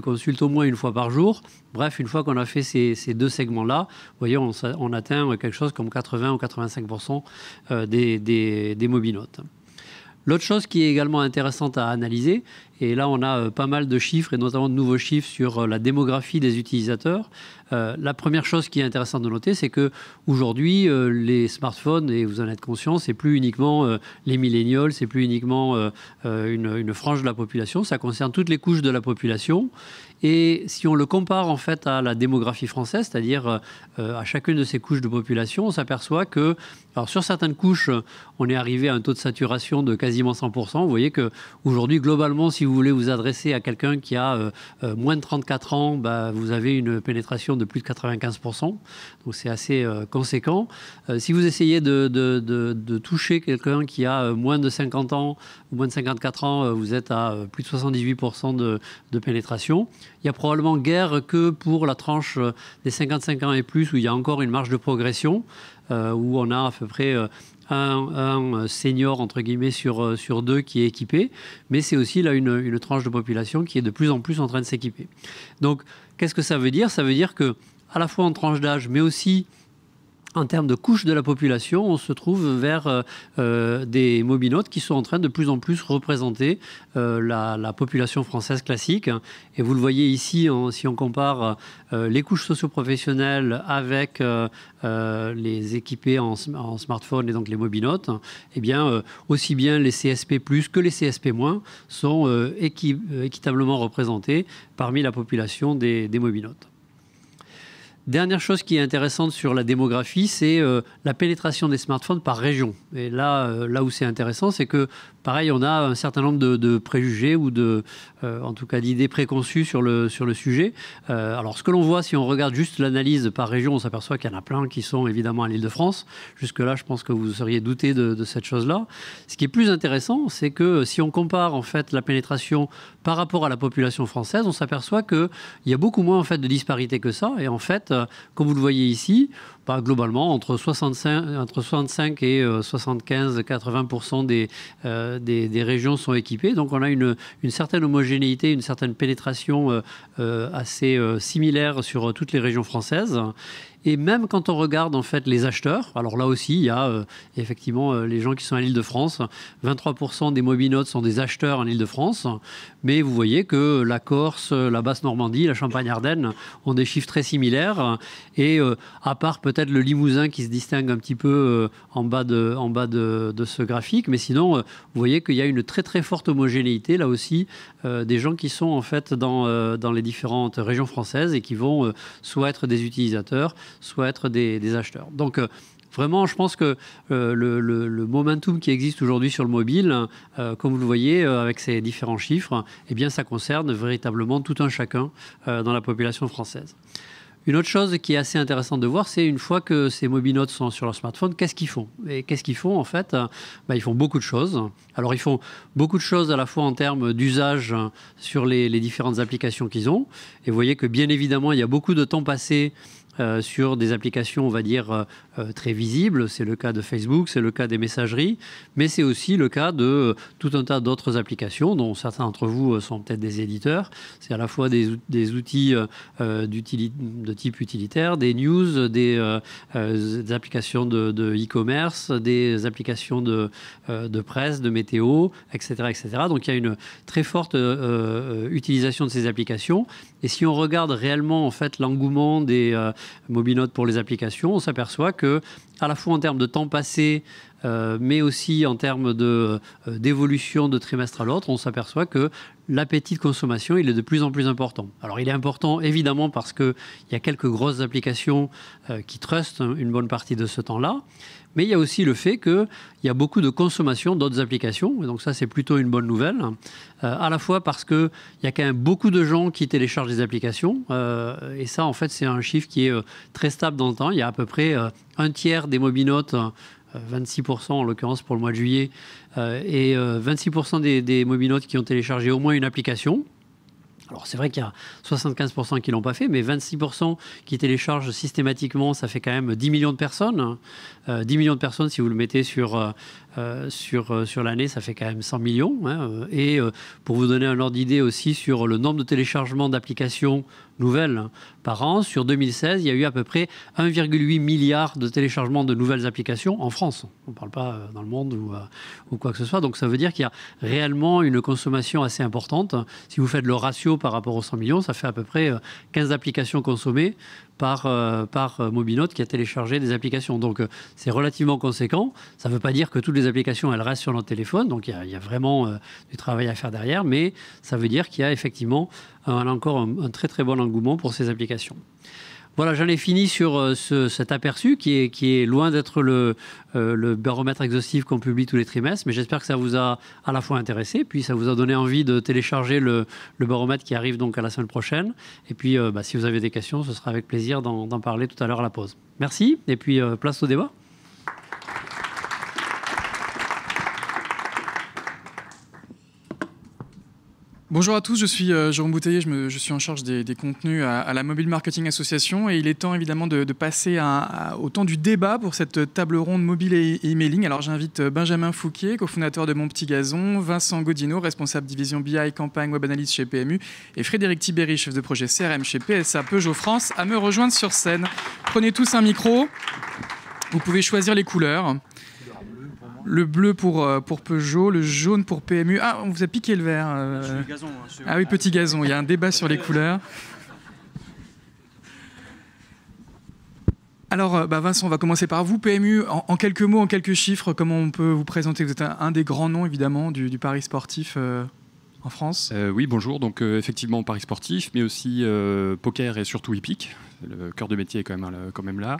consulte au moins une fois par jour. Bref, une fois qu'on a fait ces deux segments-là, vous voyez, on atteint quelque chose comme 80 ou 85% des mobinotes. L'autre chose qui est également intéressante à analyser, et là on a pas mal de chiffres et notamment de nouveaux chiffres sur la démographie des utilisateurs. La première chose qui est intéressante de noter, c'est que aujourd'hui les smartphones, et vous en êtes conscient, c'est plus uniquement les millénials, c'est plus uniquement une frange de la population, ça concerne toutes les couches de la population. Et si on le compare en fait à la démographie française, c'est-à-dire à chacune de ces couches de population, on s'aperçoit que, alors sur certaines couches, on est arrivé à un taux de saturation de quasiment 100%. Vous voyez qu'aujourd'hui, globalement, si vous voulez vous adresser à quelqu'un qui a moins de 34 ans, bah, vous avez une pénétration de plus de 95%. Donc c'est assez conséquent. Si vous essayez de toucher quelqu'un qui a moins de 50 ans ou moins de 54 ans, vous êtes à plus de 78% de pénétration. Il y a probablement guère que pour la tranche des 55 ans et plus où il y a encore une marge de progression, où on a à peu près un senior entre guillemets sur deux qui est équipé, mais c'est aussi là une tranche de population qui est de plus en plus en train de s'équiper. Donc qu'est-ce que ça veut dire? Ça veut dire que à la fois en tranche d'âge, mais aussi en termes de couche de la population, on se trouve vers des mobinautes qui sont en train de plus en plus représenter la population française classique. Et vous le voyez ici, si on compare les couches socio-professionnelles avec les équipés en smartphone et donc les mobinautes, eh bien, aussi bien les CSP+, que les CSP- sont équitablement représentés parmi la population des mobinautes. Dernière chose qui est intéressante sur la démographie, c'est la pénétration des smartphones par région. Et là où c'est intéressant, c'est que, pareil, on a un certain nombre de préjugés ou en tout cas d'idées préconçues sur le sujet. Alors, ce que l'on voit, si on regarde juste l'analyse par région, on s'aperçoit qu'il y en a plein qui sont évidemment à l'Île-de-France. Jusque-là, je pense que vous seriez douté de cette chose-là. Ce qui est plus intéressant, c'est que si on compare en fait la pénétration par rapport à la population française, on s'aperçoit qu'il y a beaucoup moins en fait de disparité que ça. Et en fait, comme vous le voyez ici, bah, globalement, entre 65 et 75-80% des régions sont équipées. Donc on a une certaine homogénéité, une certaine pénétration assez similaire sur toutes les régions françaises. Et même quand on regarde en fait les acheteurs, alors là aussi il y a effectivement les gens qui sont à l'Île-de-France, 23% des mobinautes sont des acheteurs en Île-de-France, mais vous voyez que la Corse, la Basse-Normandie, la Champagne-Ardenne ont des chiffres très similaires, et à part peut-être le Limousin qui se distingue un petit peu en bas de ce graphique, mais sinon vous voyez qu'il y a une très très forte homogénéité là aussi des gens qui sont en fait dans les différentes régions françaises et qui vont soit être des utilisateurs, soit être des acheteurs. Donc vraiment, je pense que le momentum qui existe aujourd'hui sur le mobile, comme vous le voyez avec ces différents chiffres, eh bien, ça concerne véritablement tout un chacun dans la population française. Une autre chose qui est assez intéressante de voir, c'est une fois que ces mobinautes sont sur leur smartphone, qu'est-ce qu'ils font? Et qu'est-ce qu'ils font en fait? Ils font beaucoup de choses. Alors ils font beaucoup de choses à la fois en termes d'usage sur les différentes applications qu'ils ont. Et vous voyez que bien évidemment, il y a beaucoup de temps passé sur des applications, on va dire, très visibles. C'est le cas de Facebook, c'est le cas des messageries, mais c'est aussi le cas de tout un tas d'autres applications, dont certains d'entre vous sont peut-être des éditeurs. C'est à la fois des outils de type utilitaire, des news, des applications de e-commerce, des applications de presse, de météo, etc., etc. Donc il y a une très forte utilisation de ces applications. Et si on regarde réellement en fait l'engouement des mobinautes pour les applications, on s'aperçoit que à la fois en termes de temps passé, mais aussi en termes d'évolution de trimestre à l'autre, on s'aperçoit que l'appétit de consommation, il est de plus en plus important. Alors il est important évidemment parce qu'il y a quelques grosses applications qui trustent une bonne partie de ce temps-là, mais il y a aussi le fait qu'il y a beaucoup de consommation d'autres applications, et donc ça c'est plutôt une bonne nouvelle, à la fois parce qu'il y a quand même beaucoup de gens qui téléchargent des applications, et ça en fait c'est un chiffre qui est très stable dans le temps. Il y a à peu près un tiers des mobinautes, 26% en l'occurrence pour le mois de juillet, et 26% des mobinautes qui ont téléchargé au moins une application. Alors c'est vrai qu'il y a 75% qui ne l'ont pas fait, mais 26% qui téléchargent systématiquement, ça fait quand même 10 millions de personnes. 10 millions de personnes, si vous le mettez sur l'année, ça fait quand même 100 millions. Et pour vous donner un ordre d'idée aussi sur le nombre de téléchargements d'applications nouvelles par an, sur 2016, il y a eu à peu près 1,8 milliard de téléchargements de nouvelles applications en France. On ne parle pas dans le monde ou quoi que ce soit. Donc ça veut dire qu'il y a réellement une consommation assez importante. Si vous faites le ratio par rapport aux 100 millions, ça fait à peu près 15 applications consommées par mobinaute qui a téléchargé des applications. Donc c'est relativement conséquent. Ça ne veut pas dire que toutes les les applications, elles restent sur notre téléphone, donc il y a vraiment du travail à faire derrière, mais ça veut dire qu'il y a effectivement encore un très très bon engouement pour ces applications. Voilà, j'en ai fini sur cet aperçu qui est loin d'être le baromètre exhaustif qu'on publie tous les trimestres, mais j'espère que ça vous a à la fois intéressé, puis ça vous a donné envie de télécharger le baromètre qui arrive donc à la semaine prochaine. Et puis, si vous avez des questions, ce sera avec plaisir d'en parler tout à l'heure à la pause. Merci, et puis place au débat. Bonjour à tous, je suis Jérôme Bouteiller, je suis en charge des contenus à la Mobile Marketing Association et il est temps évidemment de passer au temps du débat pour cette table ronde mobile et emailing. Alors j'invite Benjamin Fouquier, cofondateur de Mon Petit Gazon, Vincent Godino, responsable division BI Campagne Web Analyse chez PMU et Frédéric Tibéry, chef de projet CRM chez PSA Peugeot France, à me rejoindre sur scène. Prenez tous un micro, vous pouvez choisir les couleurs. Le bleu pour Peugeot, le jaune pour PMU. Ah, on vous a piqué le vert. Je suis gazon, hein, Ah oui, petit gazon. Il y a un débat sur les couleurs. Alors, Vincent, on va commencer par vous. PMU, en quelques mots, en quelques chiffres, comment on peut vous présenter? Vous êtes un des grands noms, évidemment, du pari sportif en France. Oui, bonjour. Donc, effectivement, pari sportif, mais aussi poker et surtout hippique. Le cœur de métier est quand même là.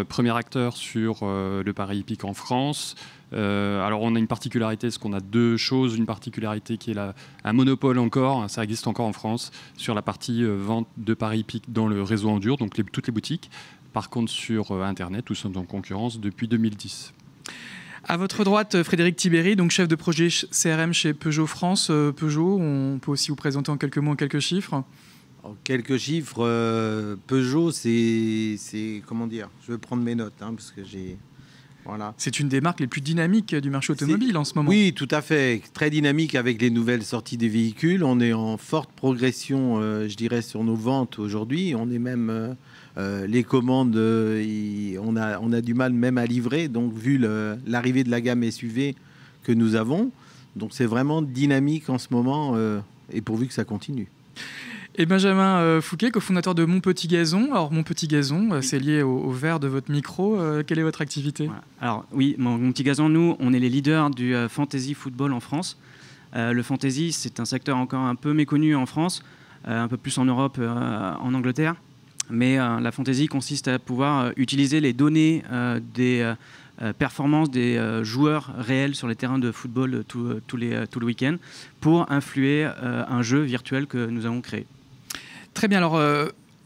Premier acteur sur le pari hippique en France. Alors, on a une particularité, c'est qu'on a deux choses. Une particularité qui est un monopole encore, ça existe encore en France, sur la partie vente de paris hippique dans le réseau Endure, donc toutes les boutiques. Par contre, sur Internet, nous sommes en concurrence depuis 2010. À votre droite, Frédéric Tibéry, donc chef de projet CRM chez Peugeot France. Peugeot, on peut aussi vous présenter en quelques mots, en quelques chiffres. En quelques chiffres, Peugeot, c'est comment dire? Je vais prendre mes notes, hein, parce que j'ai... Voilà. C'est une des marques les plus dynamiques du marché automobile en ce moment. Oui, tout à fait. Très dynamique avec les nouvelles sorties des véhicules. On est en forte progression, je dirais, sur nos ventes aujourd'hui. On est même... les commandes, on a du mal même à livrer, donc vu l'arrivée de la gamme SUV que nous avons. Donc c'est vraiment dynamique en ce moment, et pourvu que ça continue. Et Benjamin Fouquier, cofondateur de Mon Petit Gazon. Alors Mon Petit Gazon, oui. C'est lié au vert de votre micro. Quelle est votre activité? Voilà. Alors oui, Mon Petit Gazon, nous, on est les leaders du fantasy football en France. Le fantasy, c'est un secteur encore un peu méconnu en France, un peu plus en Europe, en Angleterre. Mais la fantasy consiste à pouvoir utiliser les données des performances des joueurs réels sur les terrains de football tout le week-end pour influer un jeu virtuel que nous avons créé. Très bien, alors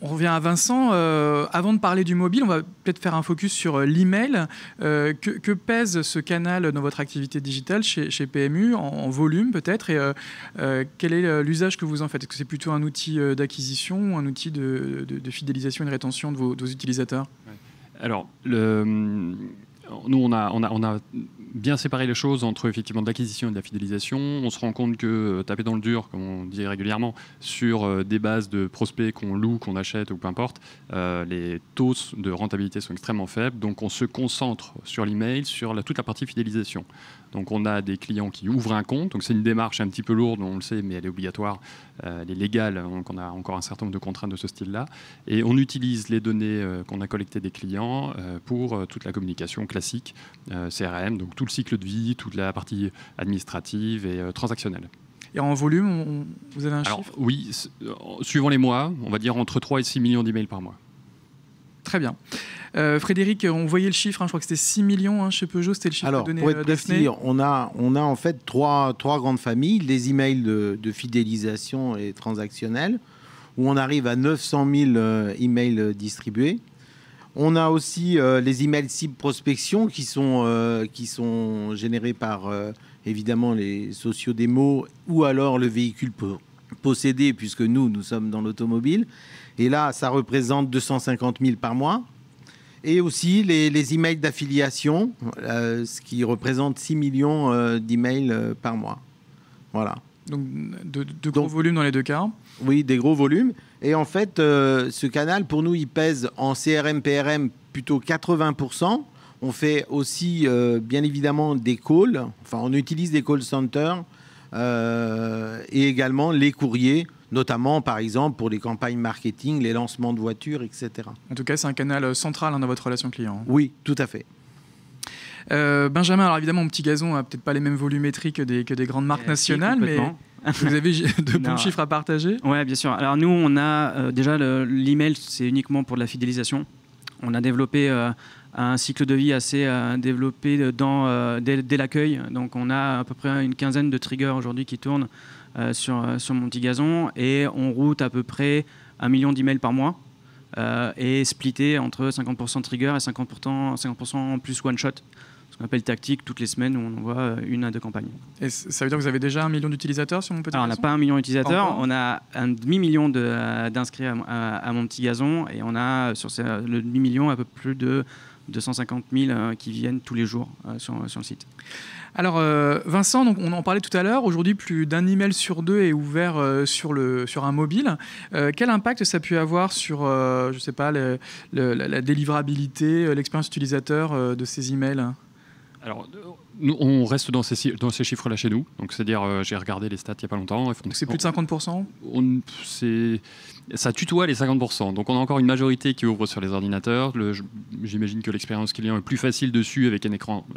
on revient à Vincent. Avant de parler du mobile, on va peut-être faire un focus sur l'email. Que pèse ce canal dans votre activité digitale chez PMU, en volume peut-être, et quel est l'usage que vous en faites? Est-ce que c'est plutôt un outil d'acquisition ou un outil de fidélisation et de rétention de vos utilisateurs? Alors, nous, on a bien séparé les choses entre effectivement de l'acquisition et de la fidélisation. On se rend compte que taper dans le dur, comme on dit régulièrement, sur des bases de prospects qu'on loue, qu'on achète ou peu importe, les taux de rentabilité sont extrêmement faibles. Donc on se concentre sur l'email, sur toute la partie fidélisation. Donc on a des clients qui ouvrent un compte. Donc c'est une démarche un petit peu lourde, on le sait, mais elle est obligatoire, elle est légale. Donc on a encore un certain nombre de contraintes de ce style-là. Et on utilise les données qu'on a collectées des clients pour toute la communication classique, CRM, donc tout le cycle de vie, toute la partie administrative et transactionnelle. Et en volume, vous avez un chiffre? Oui, suivant les mois, on va dire entre 3 et 6 millions d'emails par mois. Très bien. Frédéric, on voyait le chiffre, je crois que c'était 6 millions chez Peugeot, c'était le chiffre donné pour être Daphné. précis, on a en fait trois grandes familles, les emails de fidélisation et transactionnels, où on arrive à 900 000 emails distribués. On a aussi les emails cible prospection qui sont générés par évidemment les sociodémos ou alors le véhicule possédé, puisque nous sommes dans l'automobile. Et là, ça représente 250 000 par mois. Et aussi les emails d'affiliation, ce qui représente 6 millions d'emails par mois. Voilà. Donc de gros volumes dans les deux cas. Oui, des gros volumes. Et en fait, ce canal, pour nous, il pèse en CRM, PRM plutôt 80%. On fait aussi, bien évidemment, des calls. Enfin, on utilise des call centers et également les courriers, notamment, par exemple, pour les campagnes marketing, les lancements de voitures, etc. En tout cas, c'est un canal central dans votre relation client. Oui, tout à fait. Benjamin, alors évidemment, Mon Petit Gazon n'a peut-être pas les mêmes volumétries que des grandes marques nationales, mais vous avez de bons chiffres à partager? Oui, bien sûr. Alors nous, on a déjà l'email, c'est uniquement pour de la fidélisation. On a développé un cycle de vie assez développé dès l'accueil. Donc on a à peu près une quinzaine de triggers aujourd'hui qui tournent sur Mon Petit Gazon, et on route à peu près 1 million d'emails par mois, et splitté entre 50% trigger et 50% plus one shot, ce qu'on appelle tactique, toutes les semaines où on envoie 1 à 2 campagnes. Et ça veut dire que vous avez déjà 1 million d'utilisateurs sur Mon Petit Gazon? Alors, on n'a pas 1 million d'utilisateurs, on a un demi-million d'inscrits à Mon Petit Gazon, et on a sur le demi-million un peu plus de 250 000 qui viennent tous les jours sur le site. Alors Vincent, donc on en parlait tout à l'heure, aujourd'hui plus d'1 email sur 2 est ouvert sur un mobile. Quel impact ça a pu avoir sur je sais pas, la délivrabilité, l'expérience utilisateur de ces emails? Alors, nous, on reste dans ces chiffres-là chez nous. Donc, c'est-à-dire, j'ai regardé les stats il n'y a pas longtemps. Donc, c'est plus de 50%? Ça tutoie les 50%. Donc, on a encore une majorité qui ouvre sur les ordinateurs. J'imagine que l'expérience client est plus facile dessus avec un écran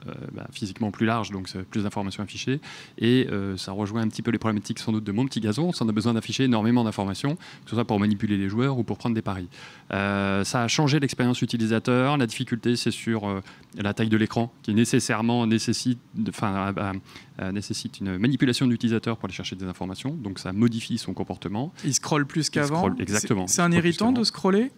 physiquement plus large, donc plus d'informations affichées. Et ça rejoint un petit peu les problématiques sans doute de Mon Petit Gazon. On a besoin d'afficher énormément d'informations, que ce soit pour manipuler les joueurs ou pour prendre des paris. Ça a changé l'expérience utilisateur. La difficulté, c'est sur la taille de l'écran, qui nécessairement nécessite une manipulation de l'utilisateur pour aller chercher des informations. Donc ça modifie son comportement. Il scrolle plus qu'avant. Exactement. C'est un irritant de scroller?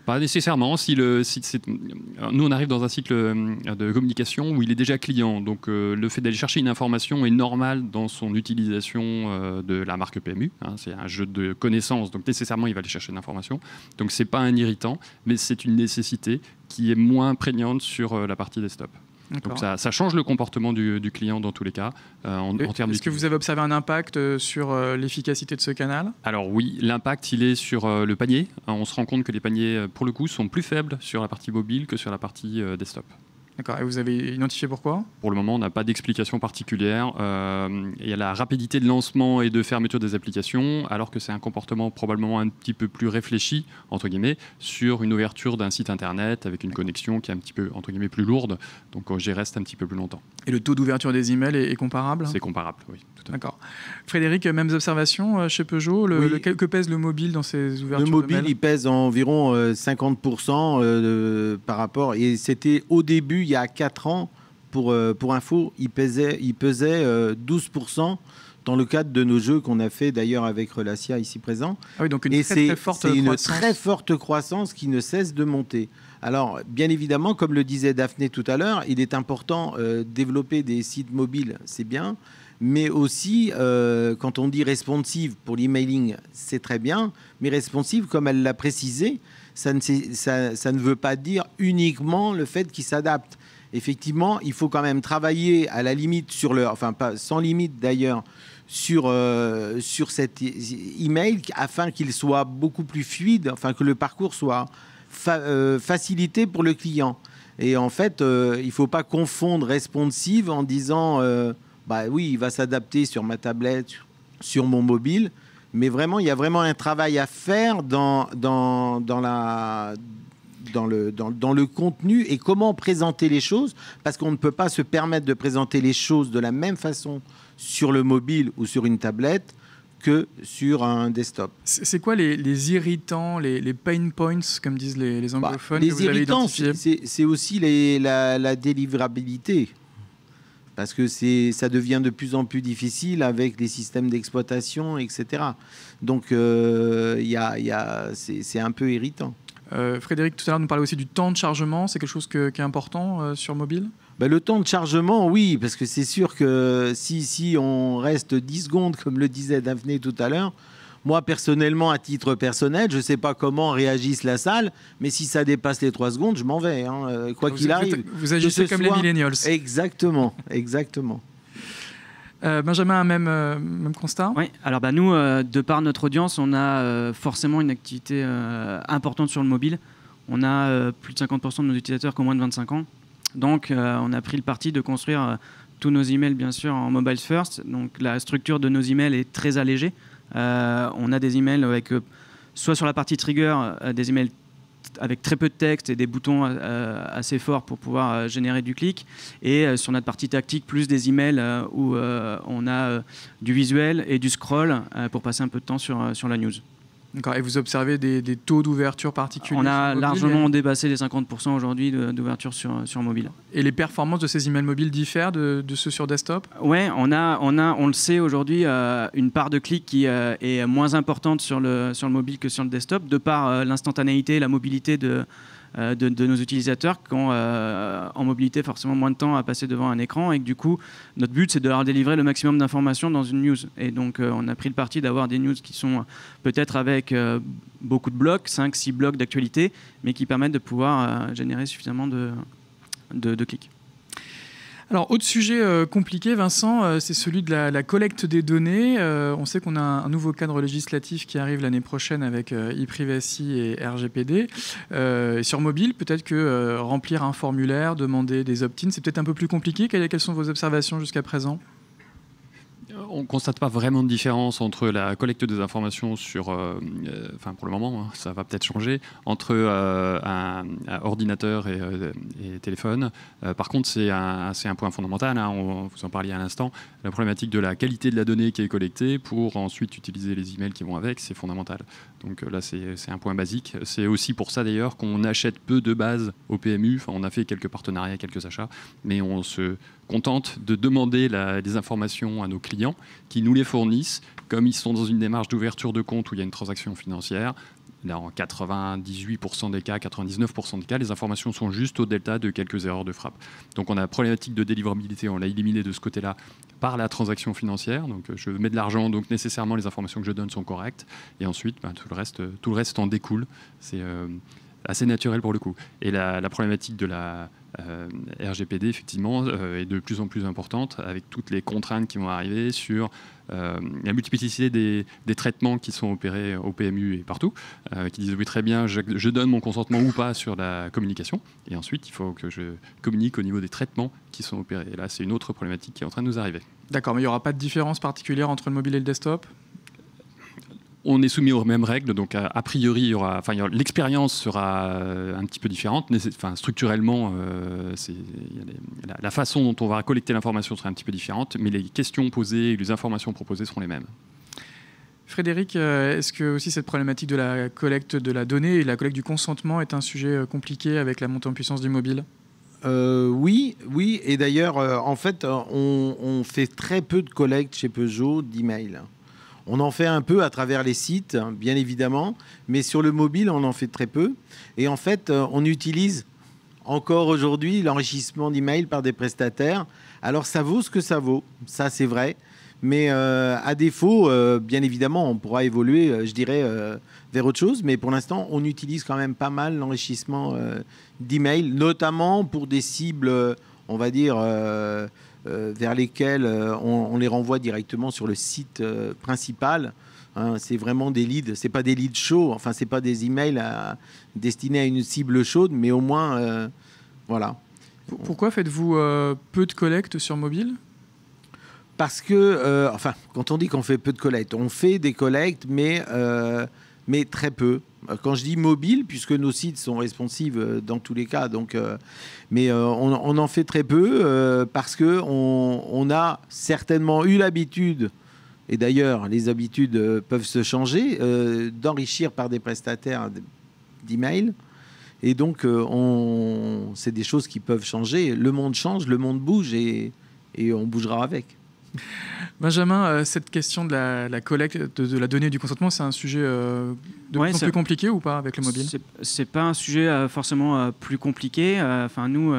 Pas nécessairement. Nous, on arrive dans un cycle de communication où il est déjà client. Donc, le fait d'aller chercher une information est normal dans son utilisation de la marque PMU. C'est un jeu de connaissances. Donc, nécessairement, il va aller chercher une information. Donc, ce n'est pas un irritant, mais c'est une nécessité qui est moins prégnante sur la partie desktop. Donc ça change le comportement du client dans tous les cas. En termes Est-ce que vous avez observé un impact sur l'efficacité de ce canal? Alors oui, l'impact il est sur le panier. On se rend compte que les paniers pour le coup sont plus faibles sur la partie mobile que sur la partie desktop. D'accord, et vous avez identifié pourquoi? Pour le moment, on n'a pas d'explication particulière. Il y a la rapidité de lancement et de fermeture des applications, alors que c'est un comportement probablement un petit peu plus réfléchi, entre guillemets, sur une ouverture d'un site internet avec une connexion qui est un petit peu, entre guillemets, plus lourde. Donc j'y reste un petit peu plus longtemps. Et le taux d'ouverture des emails est comparable? C'est comparable, oui. D'accord. Frédéric, mêmes observations chez Peugeot. Que pèse le mobile dans ces ouvertures? Le mobile, il pèse environ 50% par rapport. Et c'était au début, il y a 4 ans, pour info, il pesait 12% dans le cadre de nos jeux qu'on a fait d'ailleurs avec Relacia ici présent. Ah oui, donc très forte croissance. Une très forte croissance qui ne cesse de monter. Alors, bien évidemment, comme le disait Daphné tout à l'heure, il est important de développer des sites mobiles, c'est bien. Mais aussi, quand on dit responsive pour l'emailing, c'est très bien. Mais responsive, comme elle l'a précisé, ça ne veut pas dire uniquement le fait qu'il s'adapte. Effectivement, il faut quand même travailler à la limite pas sans limite d'ailleurs, sur cet email afin qu'il soit beaucoup plus fluide, enfin que le parcours soit facilité pour le client. Et en fait, il ne faut pas confondre responsive en disant oui, il va s'adapter sur ma tablette, sur mon mobile, mais vraiment, il y a vraiment un travail à faire dans le contenu et comment présenter les choses, parce qu'on ne peut pas se permettre de présenter les choses de la même façon sur le mobile ou sur une tablette que sur un desktop. C'est quoi les irritants, les pain points, comme disent les anglophones, les que vous avez irritants, identifiés? c'est aussi la délivrabilité. Parce que ça devient de plus en plus difficile avec les systèmes d'exploitation, etc. Donc, c'est un peu irritant. Frédéric, tout à l'heure, nous parlait aussi du temps de chargement. C'est quelque chose qui est important sur mobile? Le temps de chargement, oui, parce que c'est sûr que si on reste 10 secondes, comme le disait Daphné tout à l'heure, moi, personnellement, à titre personnel, je ne sais pas comment réagisse la salle, mais si ça dépasse les 3 secondes, je m'en vais, quoi qu'il arrive. Vous agissez comme les millennials. Exactement, exactement. Benjamin, même constat? Oui, alors nous, de par notre audience, on a forcément une activité importante sur le mobile. On a plus de 50% de nos utilisateurs qui ont moins de 25 ans. Donc, on a pris le parti de construire tous nos emails, bien sûr, en mobile first. Donc, la structure de nos emails est très allégée. On a des emails avec, soit sur la partie trigger, des emails avec très peu de texte et des boutons assez forts pour pouvoir générer du clic. Et sur notre partie tactique, plus des emails où on a du visuel et du scroll pour passer un peu de temps sur la news. D'accord. Et vous observez des taux d'ouverture particuliers? On a largement dépassé les 50% aujourd'hui d'ouverture sur mobile. Et les performances de ces emails mobiles diffèrent de ceux sur desktop? Ouais, on le sait aujourd'hui, une part de clic qui est moins importante sur le mobile que sur le desktop, de par l'instantanéité, la mobilité de nos utilisateurs qui ont en mobilité forcément moins de temps à passer devant un écran, et que du coup notre but c'est de leur délivrer le maximum d'informations dans une news, et donc on a pris le parti d'avoir des news qui sont peut-être avec beaucoup de blocs, 5-6 blocs d'actualité, mais qui permettent de pouvoir générer suffisamment de clics. Alors, autre sujet compliqué, Vincent, c'est celui de la collecte des données. On sait qu'on a un nouveau cadre législatif qui arrive l'année prochaine avec e-privacy et RGPD. Et sur mobile, peut-être que remplir un formulaire, demander des opt-in, c'est peut-être un peu plus compliqué. Quelles sont vos observations jusqu'à présent ? On ne constate pas vraiment de différence entre la collecte des informations sur, enfin pour le moment, hein, ça va peut-être changer, entre un ordinateur et téléphone. Par contre, c'est un point fondamental, hein, vous en parliez à l'instant, la problématique de la qualité de la donnée qui est collectée pour ensuite utiliser les emails qui vont avec, c'est fondamental. Donc là, c'est un point basique. C'est aussi pour ça d'ailleurs qu'on achète peu de bases au PMU. Enfin, on a fait quelques partenariats, quelques achats, mais on se contente de demander des informations à nos clients qui nous les fournissent, comme ils sont dans une démarche d'ouverture de compte où il y a une transaction financière. Là, en 98% des cas, 99% des cas, les informations sont juste au delta de quelques erreurs de frappe. Donc on a la problématique de délivrabilité, on l'a éliminé de ce côté-là par la transaction financière. Donc je mets de l'argent, donc nécessairement les informations que je donne sont correctes. Et ensuite, tout le reste en découle. C'est assez naturel pour le coup. Et la problématique de la RGPD, effectivement, est de plus en plus importante avec toutes les contraintes qui vont arriver sur la multiplicité des traitements qui sont opérés au PMU et partout, qui disent oui, très bien, je donne mon consentement ou pas sur la communication, et ensuite il faut que je communique au niveau des traitements qui sont opérés. Et là, c'est une autre problématique qui est en train de nous arriver. D'accord, mais il n'y aura pas de différence particulière entre le mobile et le desktop ? On est soumis aux mêmes règles, donc a priori, l'expérience sera un petit peu différente. Structurellement, la façon dont on va collecter l'information sera un petit peu différente, mais les questions posées et les informations proposées seront les mêmes. Frédéric, est-ce que aussi cette problématique de la collecte de la donnée et la collecte du consentement est un sujet compliqué avec la montée en puissance du mobile ? Oui, et d'ailleurs, en fait, on fait très peu de collecte chez Peugeot d'emails. On en fait un peu à travers les sites, bien évidemment, mais sur le mobile, on en fait très peu. Et en fait, on utilise encore aujourd'hui l'enrichissement d'emails par des prestataires. Alors, ça vaut ce que ça vaut, ça c'est vrai. Mais à défaut, bien évidemment, on pourra évoluer, je dirais, vers autre chose. Mais pour l'instant, on utilise quand même pas mal l'enrichissement d'emails, notamment pour des cibles, on va dire... vers lesquels on les renvoie directement sur le site principal. Hein, c'est vraiment des leads, c'est pas des leads chauds, enfin c'est pas des emails destinés à une cible chaude, mais au moins voilà. Pourquoi faites-vous peu de collecte sur mobile ? Parce que, quand on dit qu'on fait peu de collecte, on fait des collectes, mais très peu. Quand je dis mobile, puisque nos sites sont responsives dans tous les cas, donc, mais on en fait très peu parce qu'on a certainement eu l'habitude, et d'ailleurs les habitudes peuvent se changer, d'enrichir par des prestataires d'email. Et donc, c'est des choses qui peuvent changer. Le monde change, le monde bouge et on bougera avec. Benjamin, cette question de la collecte de la donnée et du consentement, c'est un sujet de plus en plus compliqué ou pas avec le mobile ? C'est pas un sujet forcément plus compliqué. Nous,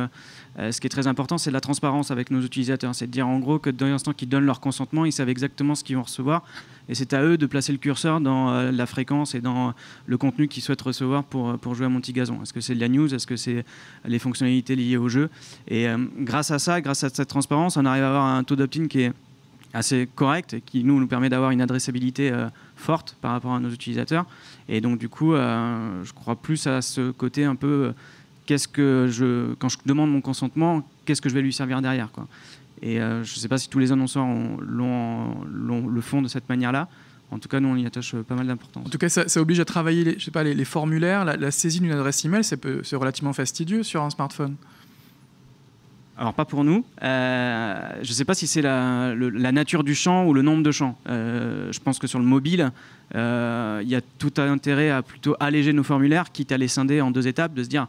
ce qui est très important, c'est la transparence avec nos utilisateurs. C'est de dire en gros que dans l'instant qu'ils donnent leur consentement, ils savent exactement ce qu'ils vont recevoir. Et c'est à eux de placer le curseur dans la fréquence et dans le contenu qu'ils souhaitent recevoir pour jouer à Mon Petit Gazon. Est-ce que c'est de la news ? Est-ce que c'est les fonctionnalités liées au jeu ? Et grâce à ça, grâce à cette transparence, on arrive à avoir un taux d'opt-in qui est assez correct et qui nous permet d'avoir une adressabilité forte par rapport à nos utilisateurs. Et donc du coup, je crois plus à ce côté un peu quand je demande mon consentement, qu'est-ce que je vais lui servir derrière, quoi. Et je ne sais pas si tous les annonceurs le font de cette manière-là. En tout cas, nous, on y attache pas mal d'importance. En tout cas, ça oblige à travailler les formulaires, la saisie d'une adresse email, c'est relativement fastidieux sur un smartphone. Alors, pas pour nous. Je ne sais pas si c'est la nature du champ ou le nombre de champs. Je pense que sur le mobile, il y a tout intérêt à plutôt alléger nos formulaires, quitte à les scinder en 2 étapes, de se dire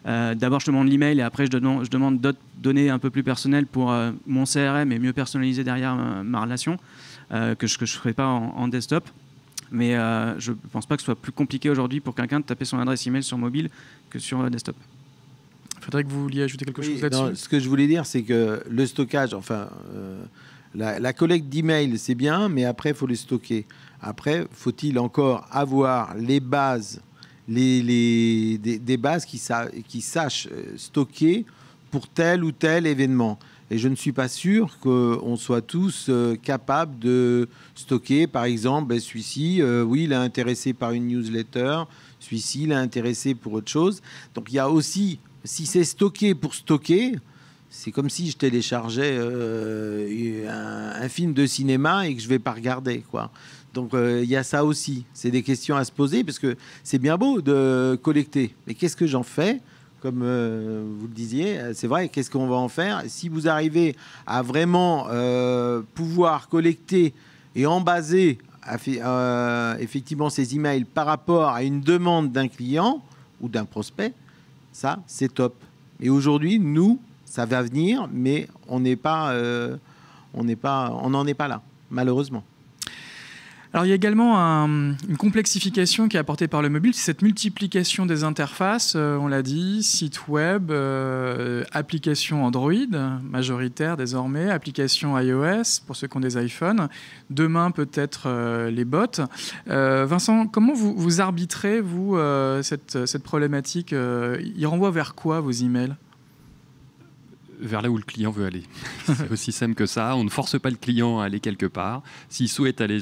d'abord je demande l'email et après je demande d'autres données un peu plus personnelles pour mon CRM et mieux personnaliser derrière ma relation, que je ne ferai pas en desktop. Mais je ne pense pas que ce soit plus compliqué aujourd'hui pour quelqu'un de taper son adresse email sur mobile que sur desktop. Frédéric, vous vouliez ajouter quelque chose là-dessus? Ce que je voulais dire, c'est que le stockage, enfin, la collecte d'emails, c'est bien, mais après, il faut les stocker. Après, faut-il encore avoir les bases, des bases qui sachent stocker pour tel ou tel événement. Et je ne suis pas sûr qu'on soit tous capables de stocker, par exemple, celui-ci, oui, il est intéressé par une newsletter, celui-ci, il est intéressé pour autre chose. Donc, il y a aussi... Si c'est stocké pour stocker, c'est comme si je téléchargeais un film de cinéma et que je ne vais pas regarder, quoi. Donc, il y a ça aussi. C'est des questions à se poser parce que c'est bien beau de collecter. Mais qu'est-ce que j'en fais? Comme vous le disiez, c'est vrai, qu'est-ce qu'on va en faire? Si vous arrivez à vraiment pouvoir collecter et en baser effectivement ces emails par rapport à une demande d'un client ou d'un prospect, ça, c'est top. Et aujourd'hui, nous, ça va venir, mais on n'en est pas là, malheureusement. Alors, il y a également une complexification qui est apportée par le mobile, c'est cette multiplication des interfaces, on l'a dit, site web, application Android, majoritaire désormais, application iOS pour ceux qui ont des iPhones, demain peut-être les bots. Vincent, comment vous arbitrez, vous, cette problématique? Il renvoie vers quoi vos emails? Vers là où le client veut aller. C'est aussi simple que ça. On ne force pas le client à aller quelque part. S'il souhaite aller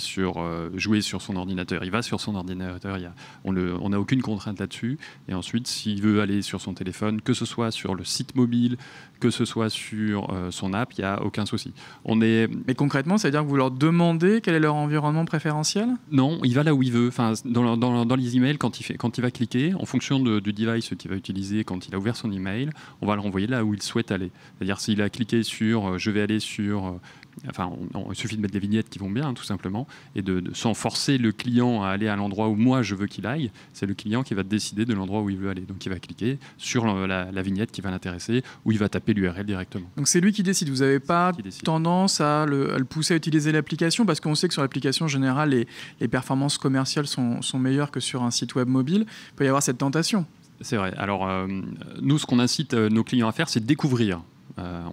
jouer sur son ordinateur, il va sur son ordinateur. On n'a aucune contrainte là-dessus. Et ensuite, s'il veut aller sur son téléphone, que ce soit sur le site mobile, que ce soit sur son app, il n'y a aucun souci. Mais concrètement, ça veut dire que vous leur demandez quel est leur environnement préférentiel? Non, il va là où il veut. Enfin, dans les emails, quand il va cliquer, en fonction du device qu'il va utiliser, quand il a ouvert son email, on va le renvoyer là où il souhaite aller. C'est-à-dire s'il a cliqué sur je vais aller sur... Enfin, il suffit de mettre des vignettes qui vont bien, hein, tout simplement, et sans forcer le client à aller à l'endroit où moi je veux qu'il aille. C'est le client qui va décider de l'endroit où il veut aller. Donc il va cliquer sur la vignette qui va l'intéresser, ou il va taper l'URL directement. Donc c'est lui qui décide. Vous n'avez pas tendance à le pousser à utiliser l'application, parce qu'on sait que sur l'application en général, les performances commerciales sont meilleures que sur un site web mobile. Il peut y avoir cette tentation. C'est vrai. Alors nous, ce qu'on incite nos clients à faire, c'est de découvrir.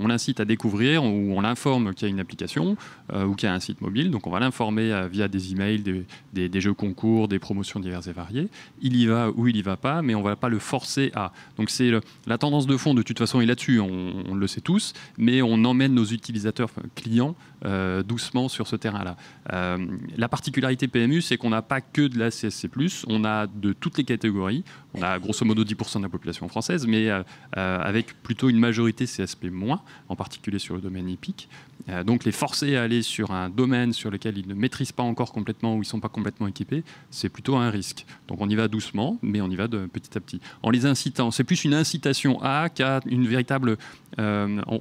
On l'incite à découvrir, ou on l'informe qu'il y a une application ou qu'il y a un site mobile. Donc on va l'informer via des emails, des jeux concours, des promotions diverses et variées. Il y va ou il y va pas, mais on ne va pas le forcer à. Donc c'est la tendance de fond, de toute façon, est là-dessus, on le sait tous, mais on emmène nos utilisateurs, clients, doucement sur ce terrain-là. La particularité PMU, c'est qu'on n'a pas que de la CSC+, on a de toutes les catégories. On a grosso modo 10% de la population française, mais avec plutôt une majorité CSP-, en particulier sur le domaine hippique. Donc les forcer à aller sur un domaine sur lequel ils ne maîtrisent pas encore complètement ou ils ne sont pas complètement équipés, c'est plutôt un risque. Donc on y va doucement, mais on y va de petit à petit. En les incitant, c'est plus une incitation qu'à une véritable... on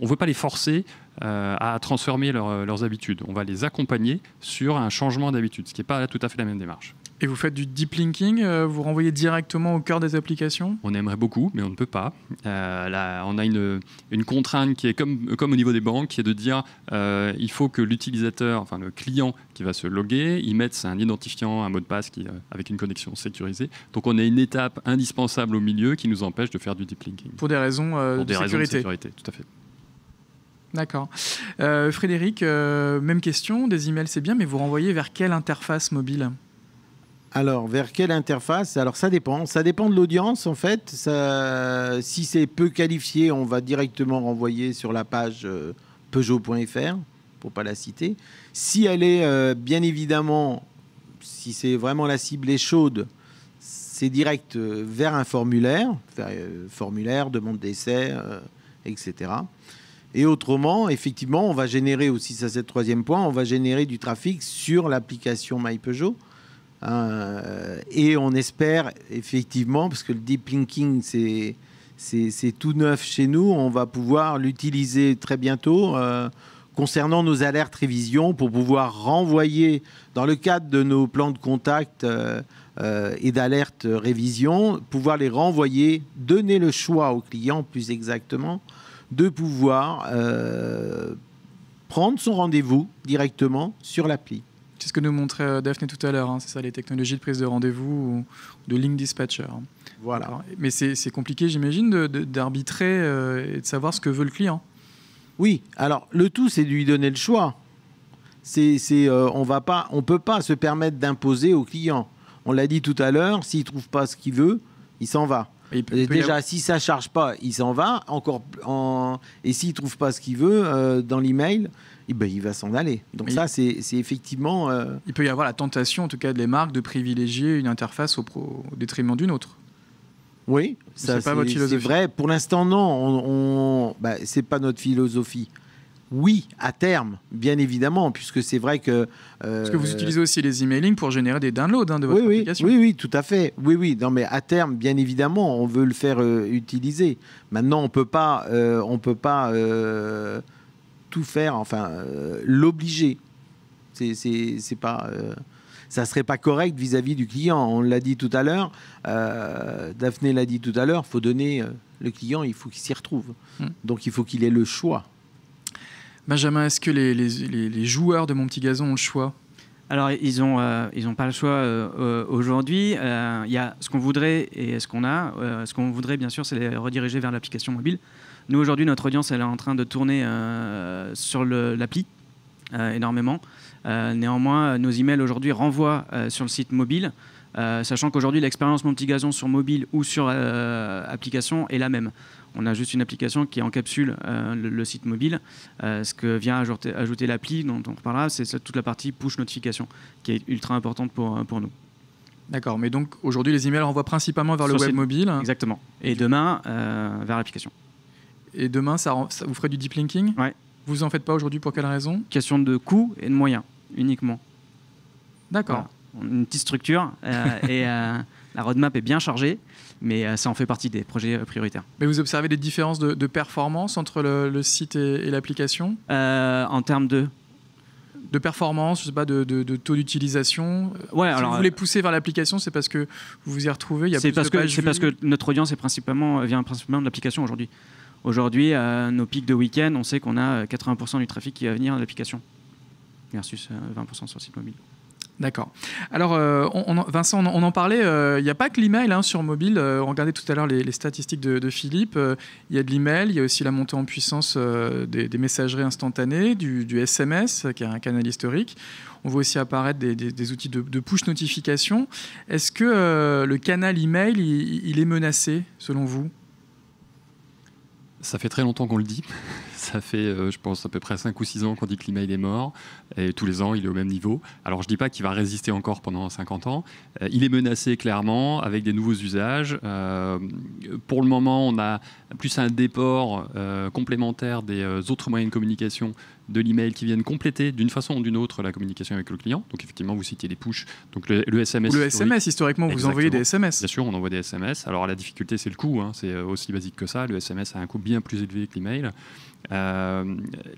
ne veut pas les forcer à transformer leurs habitudes. On va les accompagner sur un changement d'habitude, ce qui n'est pas tout à fait la même démarche. Et vous faites du deep linking, vous renvoyez directement au cœur des applications? On aimerait beaucoup, mais on ne peut pas. Là, on a une contrainte qui est comme au niveau des banques, qui est de dire il faut que l'utilisateur, enfin le client qui va se loguer, il mette un identifiant, un mot de passe avec une connexion sécurisée. Donc on a une étape indispensable au milieu qui nous empêche de faire du deep linking. Pour des raisons de sécurité, tout à fait. D'accord. Frédéric, même question, des emails c'est bien, mais vous renvoyez vers quelle interface mobile? Alors, vers quelle interface? Alors, ça dépend. Ça dépend de l'audience, en fait. Si c'est peu qualifié, on va directement renvoyer sur la page Peugeot.fr, pour ne pas la citer. Si elle est, bien évidemment, si c'est vraiment la cible est chaude, c'est direct vers un formulaire, demande d'essai, etc. Et autrement, effectivement, on va générer aussi, ça c'est le troisième point, on va générer du trafic sur l'application MyPeugeot. Et on espère effectivement, parce que le deep linking c'est tout neuf chez nous, on va pouvoir l'utiliser très bientôt concernant nos alertes révision pour pouvoir renvoyer dans le cadre de nos plans de contact et d'alerte révision, pouvoir les renvoyer, donner le choix au client plus exactement de pouvoir prendre son rendez-vous directement sur l'appli. C'est ce que nous montrait Daphné tout à l'heure, hein, c'est ça, les technologies de prise de rendez-vous ou de link dispatcher. Voilà. Alors, mais c'est compliqué, j'imagine, d'arbitrer et de savoir ce que veut le client. Oui, alors le tout, c'est de lui donner le choix. On peut pas se permettre d'imposer au client. On l'a dit tout à l'heure, s'il trouve pas ce qu'il veut, il s'en va. Déjà, si ça charge pas, il s'en va. Et s'il trouve pas ce qu'il veut dans l'email, il va s'en aller. Donc ça, c'est effectivement... Il peut y avoir la tentation, en tout cas, des marques, de privilégier une interface au détriment d'une autre. Oui, ça, c'est vrai. Pour l'instant, non. C'est pas notre philosophie. Oui, à terme, bien évidemment, puisque c'est vrai que... Parce que vous utilisez aussi les emailing pour générer des downloads de votre application. Oui, tout à fait. Oui. Non, mais à terme, bien évidemment, on veut le faire utiliser. Maintenant, on peut pas tout faire, enfin, l'obliger. C'est pas... ça serait pas correct vis-à-vis du client. On l'a dit tout à l'heure. Daphné l'a dit tout à l'heure. Faut donner le client, il faut qu'il s'y retrouve. Donc, il faut qu'il ait le choix. Benjamin, est-ce que les joueurs de Mon Petit Gazon ont le choix ? Alors, ils ont pas le choix aujourd'hui. Il y a ce qu'on voudrait et ce qu'on a. Ce qu'on voudrait, bien sûr, c'est les rediriger vers l'application mobile. Nous, aujourd'hui, notre audience, elle est en train de tourner sur l'appli énormément. Néanmoins, nos emails aujourd'hui renvoient sur le site mobile, sachant qu'aujourd'hui, l'expérience Mon Petit Gazon sur mobile ou sur application est la même. On a juste une application qui encapsule le site mobile. Ce que vient ajouter l'appli, dont on reparlera, c'est toute la partie push notification, qui est ultra importante pour nous. D'accord, mais donc aujourd'hui, les emails renvoient principalement vers le web mobile. Exactement. Et demain, vers l'application. Et demain, ça vous ferait du deep linking ? Ouais. Vous en faites pas aujourd'hui, pour quelle raison ? Question de coût et de moyens, uniquement. D'accord. Voilà. Une petite structure et la roadmap est bien chargée, mais ça en fait partie des projets prioritaires. Mais vous observez des différences de performance entre le site et l'application ? En termes de performance, je sais pas, de taux d'utilisation. Ouais, si alors, vous voulez pousser vers l'application, c'est parce que vous vous y retrouvez. C'est parce que notre audience vient principalement de l'application aujourd'hui. Aujourd'hui, nos pics de week-end, on sait qu'on a 80% du trafic qui va venir de l'application versus 20% sur le site mobile. D'accord. Alors, Vincent, on en parlait, il n'y a pas que l'email sur mobile. On regardait tout à l'heure les statistiques de Philippe. Il y a de l'email, il y a aussi la montée en puissance des messageries instantanées, du SMS, qui est un canal historique. On voit aussi apparaître des outils de push notification. Est-ce que le canal email, il est menacé, selon vous ? Ça fait très longtemps qu'on le dit. Ça fait, je pense, à peu près 5 ou 6 ans qu'on dit que l'email est mort. Et tous les ans, il est au même niveau. Alors, je ne dis pas qu'il va résister encore pendant 50 ans. Il est menacé, clairement, avec des nouveaux usages. Pour le moment, on a plus un déport complémentaire des autres moyens de communication de l'email qui viennent compléter d'une façon ou d'une autre la communication avec le client. Donc effectivement, vous citiez les push, donc le SMS. Ou le SMS, historiquement, vous envoyez des SMS. Bien sûr, on envoie des SMS. Alors la difficulté, c'est le coût. C'est aussi basique que ça. Le SMS a un coût bien plus élevé que l'email.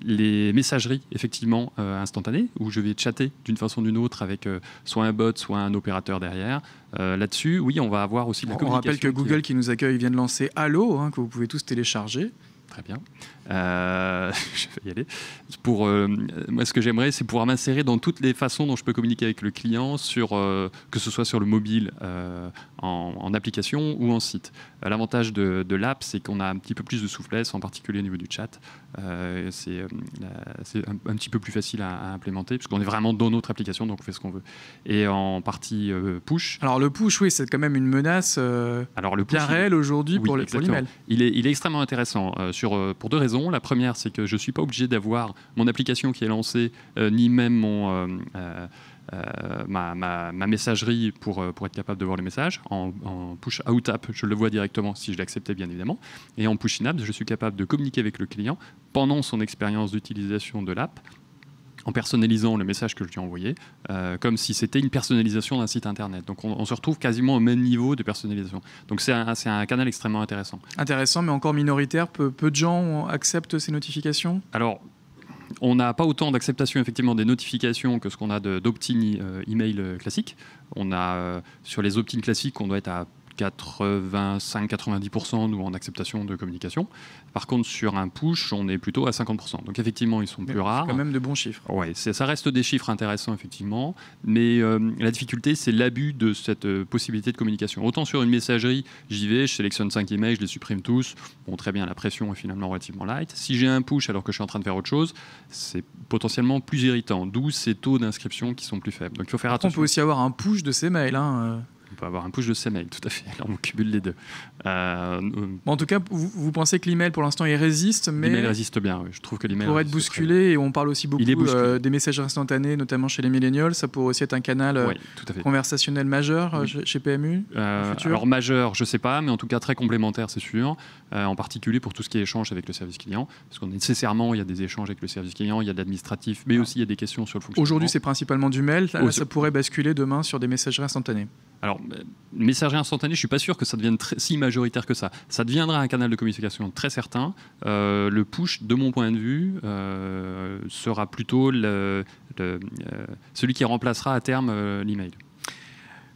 Les messageries, effectivement, instantanées, où je vais chatter d'une façon ou d'une autre avec soit un bot, soit un opérateur derrière. Là-dessus, oui, on va avoir aussi la communication. On rappelle que Google qui nous accueille vient de lancer Allo, que vous pouvez tous télécharger. Très bien. Je vais y aller. Moi, ce que j'aimerais, c'est pouvoir m'insérer dans toutes les façons dont je peux communiquer avec le client, que ce soit sur le mobile, en application ou en site. L'avantage de l'app, c'est qu'on a un petit peu plus de souplesse, en particulier au niveau du chat. C'est un petit peu plus facile à implémenter, puisqu'on est vraiment dans notre application, donc on fait ce qu'on veut. Et en partie push... Alors le push, oui, c'est quand même une menace bien réelle aujourd'hui pour l'email. Il est extrêmement intéressant pour deux raisons. La première, c'est que je ne suis pas obligé d'avoir mon application qui est lancée, ni même ma messagerie pour être capable de voir les messages. En push out app, je le vois directement si je l'acceptais bien évidemment. Et en push in app, je suis capable de communiquer avec le client pendant son expérience d'utilisation de l'app, en personnalisant le message que je lui ai envoyé, comme si c'était une personnalisation d'un site internet. Donc on se retrouve quasiment au même niveau de personnalisation. Donc c'est un canal extrêmement intéressant. Intéressant, mais encore minoritaire. Peu de gens acceptent ces notifications. Alors, on n'a pas autant d'acceptation effectivement des notifications que ce qu'on a d'opt-in email classique. On a sur les opt-in classiques, on doit être à 85-90% nous en acceptation de communication. Par contre, sur un push, on est plutôt à 50%. Donc effectivement, ils sont plus rares. C'est quand même de bons chiffres. Ouais, ça reste des chiffres intéressants effectivement, mais la difficulté, c'est l'abus de cette possibilité de communication. Autant sur une messagerie, j'y vais, je sélectionne 5 emails, je les supprime tous. Bon, très bien, la pression est finalement relativement light. Si j'ai un push alors que je suis en train de faire autre chose, c'est potentiellement plus irritant. D'où ces taux d'inscription qui sont plus faibles. Donc il faut faire attention. On peut aussi avoir un push de ces mails. On peut avoir un push de ces mails, tout à fait. Là, on cumule les deux. En tout cas, vous pensez que l'email, pour l'instant, il résiste, mais l'email résiste bien, oui. Je trouve que l'email pour être bousculé, et on parle aussi beaucoup des messages instantanés, notamment chez les millennials, ça pourrait aussi être un canal conversationnel majeur chez PMU alors majeur, je ne sais pas, mais en tout cas très complémentaire, c'est sûr, en particulier pour tout ce qui est échange avec le service client, parce qu'on nécessairement, il y a des échanges avec le service client, il y a de l'administratif, mais aussi il y a des questions sur le fonctionnement. Aujourd'hui, c'est principalement du mail, là, ça pourrait basculer demain sur des messageries instantanées. Alors, messagerie instantanée, je ne suis pas sûr que ça devienne si majoritaire que ça. Ça deviendra un canal de communication très certain. Le push, de mon point de vue, sera plutôt celui qui remplacera à terme l'email.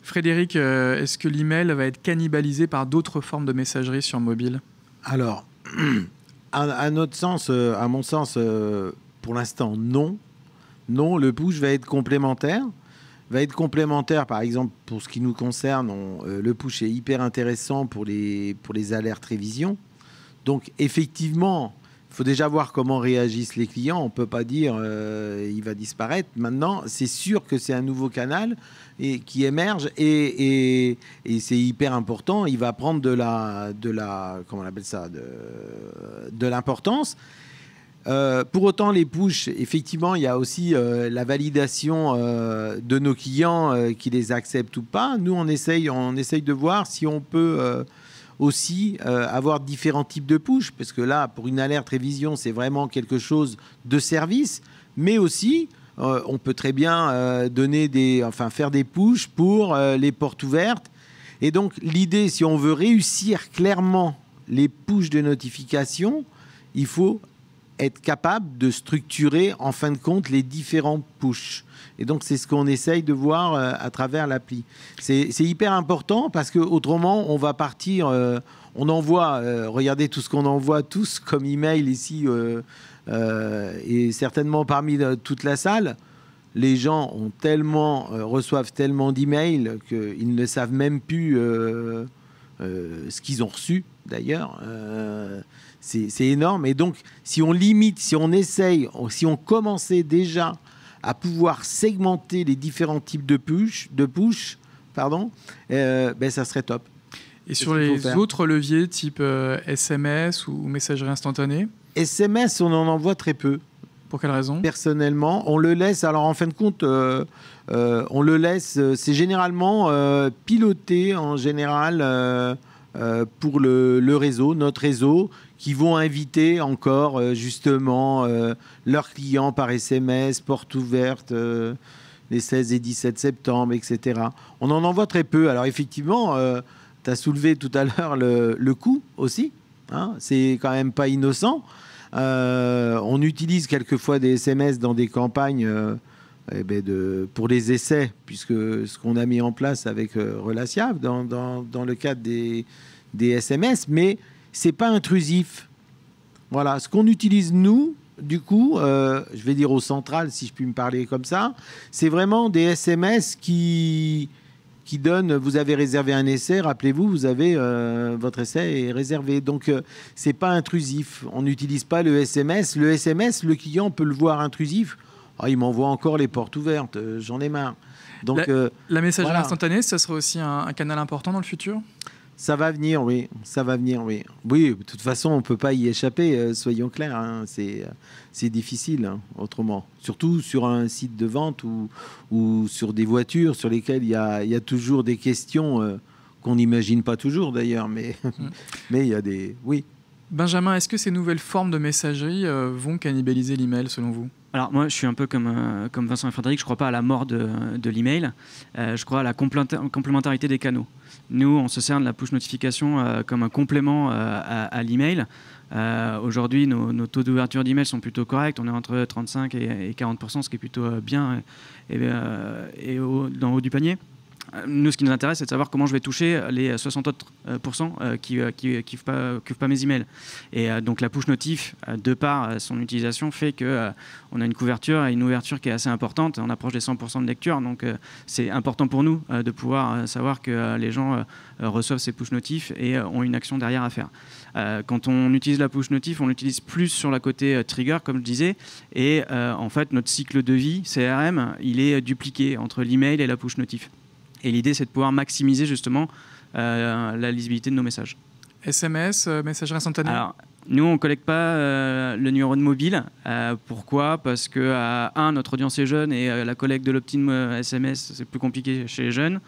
Frédéric, est-ce que l'email va être cannibalisé par d'autres formes de messagerie sur mobile ? Alors, à notre sens, à mon sens, pour l'instant, non. Non, le push va être complémentaire. Par exemple, pour ce qui nous concerne, le push est hyper intéressant pour les alertes révision. Donc, effectivement, il faut déjà voir comment réagissent les clients. On ne peut pas dire il va disparaître. Maintenant, c'est sûr que c'est un nouveau canal qui émerge et c'est hyper important. Il va prendre de comment on appelle ça, de l'importance. Pour autant, les push, effectivement, il y a aussi la validation de nos clients qui les acceptent ou pas. Nous, on essaye de voir si on peut aussi avoir différents types de push, parce que là, pour une alerte révision, c'est vraiment quelque chose de service, mais aussi, on peut très bien faire des push pour les portes ouvertes. Et donc, l'idée, si on veut réussir clairement les push de notification, il faut être capable de structurer en fin de compte les différents push. Et donc c'est ce qu'on essaye de voir à travers l'appli. C'est hyper important parce que autrement on va partir, on envoie, regardez tout ce qu'on envoie tous comme email ici et certainement parmi toute la salle. Les gens reçoivent tellement d'emails qu'ils ne savent même plus ce qu'ils ont reçu d'ailleurs. C'est énorme. Et donc, si on limite, si on essaye, si on commençait déjà à pouvoir segmenter les différents types de push, ça serait top. Et sur les autres leviers, type SMS ou messagerie instantanée ? SMS, on en envoie très peu. Pour quelle raison ? Personnellement, on le laisse. Alors, en fin de compte, on le laisse. C'est généralement piloté, en général, pour le réseau, notre réseau, qui vont inviter encore justement leurs clients par SMS, porte ouverte, les 16 et 17 septembre, etc. On en envoie très peu. Alors effectivement, tu as soulevé tout à l'heure le coût aussi. Hein, c'est quand même pas innocent. On utilise quelquefois des SMS dans des campagnes pour les essais, puisque ce qu'on a mis en place avec Relatia dans le cadre des SMS, mais c'est pas intrusif. Voilà, ce qu'on utilise nous, du coup, je vais dire au central, si je puis me parler comme ça, c'est vraiment des SMS qui donnent, vous avez réservé un essai, rappelez-vous, vous avez votre essai est réservé. Donc, c'est pas intrusif. On n'utilise pas le SMS. Le SMS, le client peut le voir intrusif. Oh, il m'envoie encore les portes ouvertes, j'en ai marre. Donc, la messagerie instantanée, ça sera aussi un canal important dans le futur ? Ça va venir, oui. Ça va venir, oui. Oui, de toute façon, on ne peut pas y échapper, soyons clairs. Hein. C'est difficile, hein, autrement. Surtout sur un site de vente ou sur des voitures sur lesquelles il y a toujours des questions qu'on n'imagine pas toujours, d'ailleurs. Mais il y a des... Oui. Benjamin, est-ce que ces nouvelles formes de messagerie vont cannibaliser l'email, selon vous ? Alors moi, je suis un peu comme Vincent et Frédéric, je ne crois pas à la mort de l'email, je crois à la complémentarité des canaux. Nous, on se sert de la push notification comme un complément à l'email. Aujourd'hui, nos taux d'ouverture d'email sont plutôt corrects, on est entre 35 et 40%, ce qui est plutôt bien et dans le haut du panier. Nous, ce qui nous intéresse, c'est de savoir comment je vais toucher les 60 autres pourcents qui kiffent pas mes emails. Et donc la push notif, de par son utilisation, fait qu'on a une couverture et une ouverture qui est assez importante. On approche des 100% de lecture, donc c'est important pour nous de pouvoir savoir que les gens reçoivent ces push notifs et ont une action derrière à faire. Quand on utilise la push notif, on l'utilise plus sur la côté trigger, comme je disais, et en fait, notre cycle de vie CRM, il est dupliqué entre l'email et la push notif. Et l'idée, c'est de pouvoir maximiser justement la lisibilité de nos messages. SMS, messagerie instantanée. Alors, nous, on ne collecte pas le numéro de mobile. Pourquoi ? Parce que, notre audience est jeune et la collecte de l'opt-in SMS, c'est plus compliqué chez les jeunes.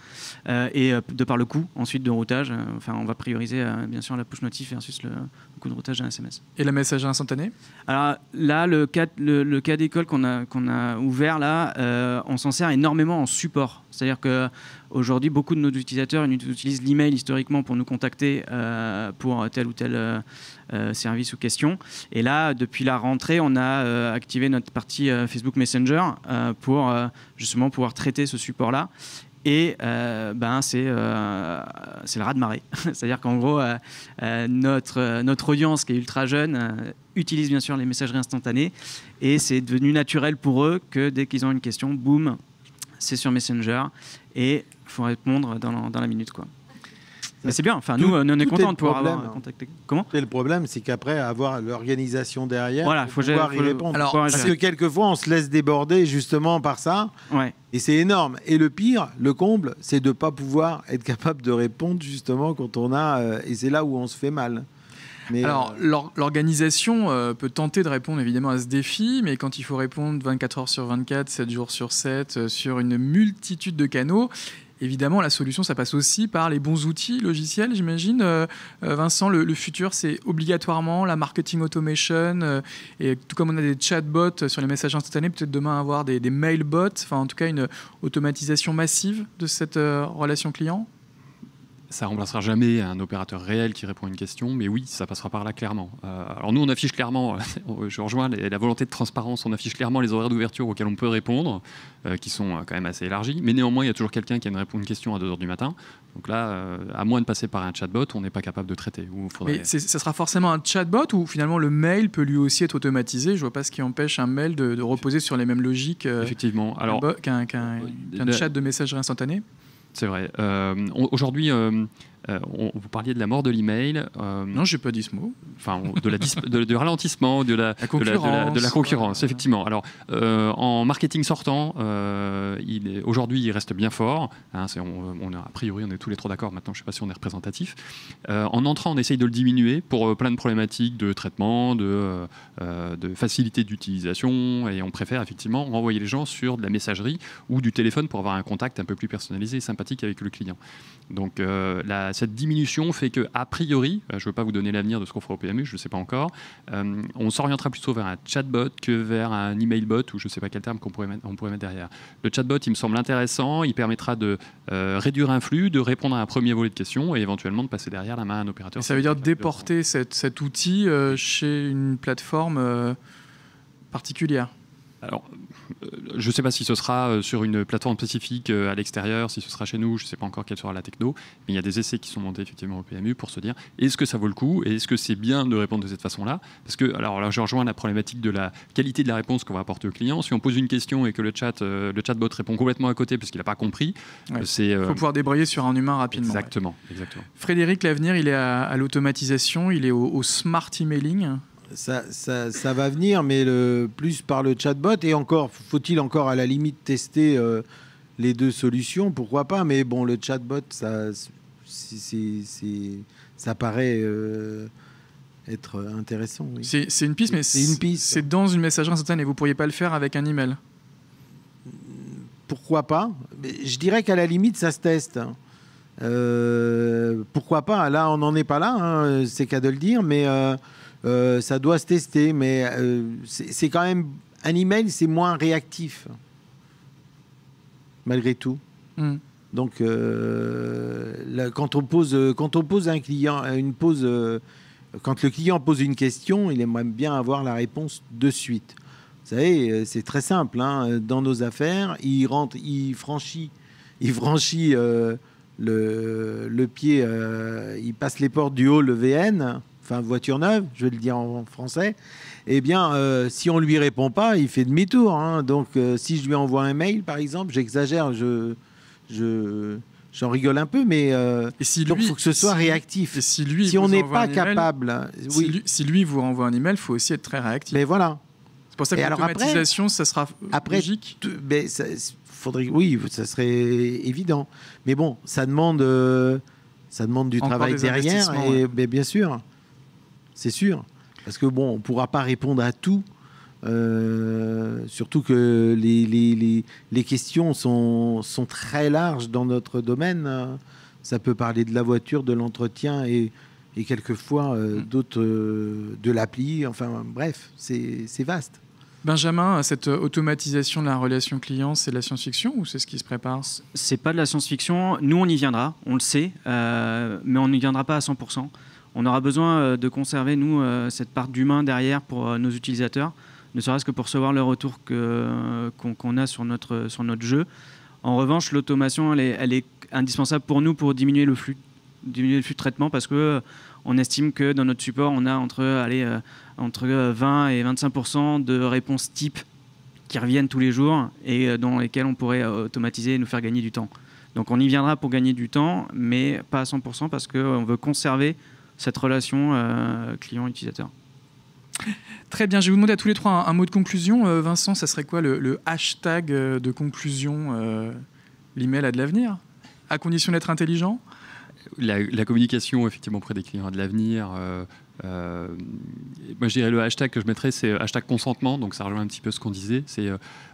Et de par le coût, ensuite, de routage, on va prioriser, bien sûr, la push notif versus le coût de routage d'un SMS. Et la messagerie instantanée ? Alors là, le cas d'école qu'on a ouvert, là, on s'en sert énormément en support. C'est-à-dire qu'aujourd'hui, beaucoup de nos utilisateurs utilisent l'email historiquement pour nous contacter pour tel ou tel service ou question. Et là, depuis la rentrée, on a activé notre partie Facebook Messenger pour justement pouvoir traiter ce support-là. Et c'est le raz-de-marée. C'est-à-dire qu'en gros, notre audience qui est ultra jeune utilise bien sûr les messageries instantanées. Et c'est devenu naturel pour eux que dès qu'ils ont une question, boum, c'est sur Messenger. Et il faut répondre dans la minute, quoi. Mais c'est bien, nous on est contents de pouvoir avoir contacté. Comment ? Et le problème, c'est qu'après, avoir l'organisation derrière, voilà, faut pouvoir y répondre. Alors, parce que quelquefois, on se laisse déborder justement par ça, et c'est énorme. Et le pire, le comble, c'est de ne pas pouvoir être capable de répondre justement quand on a... et c'est là où on se fait mal. Mais alors, l'organisation peut tenter de répondre évidemment à ce défi, mais quand il faut répondre 24 heures sur 24, 7 jours sur 7, sur une multitude de canaux... Évidemment, la solution, ça passe aussi par les bons outils logiciels, j'imagine. Vincent, le futur, c'est obligatoirement la marketing automation. Et tout comme on a des chatbots sur les messages instantanés, peut-être demain avoir des mailbots, enfin en tout cas une automatisation massive de cette relation client. Ça ne remplacera jamais un opérateur réel qui répond à une question, mais oui, ça passera par là clairement. Alors nous, on affiche clairement, je rejoins la volonté de transparence, on affiche clairement les horaires d'ouverture auxquels on peut répondre, qui sont quand même assez élargis, mais néanmoins, il y a toujours quelqu'un qui a une question à 2h du matin. Donc là, à moins de passer par un chatbot, on n'est pas capable de traiter. Mais ça sera forcément un chatbot ou finalement le mail peut lui aussi être automatisé ? Je ne vois pas ce qui empêche un mail de reposer sur les mêmes logiques effectivement. Alors, qu'un chat de messagerie instantanée. C'est vrai. Aujourd'hui, vous parliez de la mort de l'email. Non, j'ai pas dit ce mot. Enfin, du ralentissement, de la concurrence, effectivement. Alors, en marketing sortant, aujourd'hui, il reste bien fort. Hein, a priori, on est tous les trois d'accord. Maintenant, je ne sais pas si on est représentatif. En entrant, on essaye de le diminuer pour plein de problématiques de traitement, de facilité d'utilisation. Et on préfère effectivement renvoyer les gens sur de la messagerie ou du téléphone pour avoir un contact un peu plus personnalisé et sympathique avec le client. Donc, cette diminution fait qu'a priori, je ne veux pas vous donner l'avenir de ce qu'on fera au PMU, je ne sais pas encore, on s'orientera plutôt vers un chatbot que vers un email bot, ou je ne sais pas quel terme on pourrait mettre derrière. Le chatbot, il me semble intéressant, il permettra de réduire un flux, de répondre à un premier volet de questions et éventuellement de passer derrière la main à un opérateur. Et ça veut dire déporter cet outil chez une plateforme particulière ? Alors, je ne sais pas si ce sera sur une plateforme spécifique à l'extérieur, si ce sera chez nous, je ne sais pas encore quelle sera la techno, mais il y a des essais qui sont montés effectivement au PMU pour se dire est-ce que ça vaut le coup et est-ce que c'est bien de répondre de cette façon-là ? Parce que, alors là, je rejoins la problématique de la qualité de la réponse qu'on va apporter au client. Si on pose une question et que le chatbot répond complètement à côté parce qu'il n'a pas compris, il faut pouvoir débrayer sur un humain rapidement. Exactement. Frédéric, l'avenir, il est à l'automatisation, il est au smart emailing. Ça va venir, mais plus par le chatbot. Et encore, faut-il encore à la limite tester les deux solutions ? Pourquoi pas ? Mais bon, le chatbot, ça paraît être intéressant. Oui. C'est une piste, mais c'est dans une messagerie instantanée. Vous ne pourriez pas le faire avec un email? Pourquoi pas? Je dirais qu'à la limite, ça se teste. Pourquoi pas? Là, on n'en est pas là, hein, c'est qu'à de le dire, mais ça doit se tester. Mais c'est quand même... Un email, c'est moins réactif, malgré tout. Donc, quand on pose un client, quand le client pose une question, il aimerait bien avoir la réponse de suite. Vous savez, c'est très simple. Hein, dans nos affaires, il franchit le pied, il passe les portes du hall VN, enfin voiture neuve, je vais le dire en français. Eh bien, si on lui répond pas, il fait demi-tour. Hein. Donc, si je lui envoie un mail, par exemple, j'exagère, j'en rigole un peu, mais donc il faut que ce soit réactif. Et si on n'est pas capable... Si lui vous renvoie un email, il faut aussi être très réactif. Mais voilà. C'est pour ça que l'automatisation, ça sera logique. Oui, ça serait évident. Mais bon, ça demande du travail derrière. Et bien sûr, c'est sûr. Parce que bon, on ne pourra pas répondre à tout. Surtout que les questions sont très larges dans notre domaine. Ça peut parler de la voiture, de l'entretien et quelquefois d'autres de l'appli. Enfin bref, c'est vaste. Benjamin, cette automatisation de la relation client, c'est de la science-fiction ou c'est ce qui se prépare? C'est pas de la science-fiction. Nous, on y viendra, on le sait, mais on n'y viendra pas à 100%. On aura besoin de conserver, nous, cette part d'humain derrière pour nos utilisateurs, ne serait-ce que pour recevoir le retour qu'on a sur notre jeu. En revanche, l'automation, elle est indispensable pour nous pour diminuer le flux de traitement, parce qu'on estime que dans notre support, on a entre 20 et 25% de réponses types qui reviennent tous les jours et dans lesquelles on pourrait automatiser et nous faire gagner du temps. Donc on y viendra pour gagner du temps, mais pas à 100% parce qu'on veut conserver cette relation client-utilisateur. Très bien, je vais vous demander à tous les trois un mot de conclusion. Vincent, ça serait quoi le hashtag de conclusion? L'email a de l'avenir, à condition d'être intelligent. La communication, effectivement, auprès des clients a de l'avenir. Moi, je dirais le hashtag que je mettrais, c'est hashtag consentement. Donc, ça rejoint un petit peu ce qu'on disait. C'est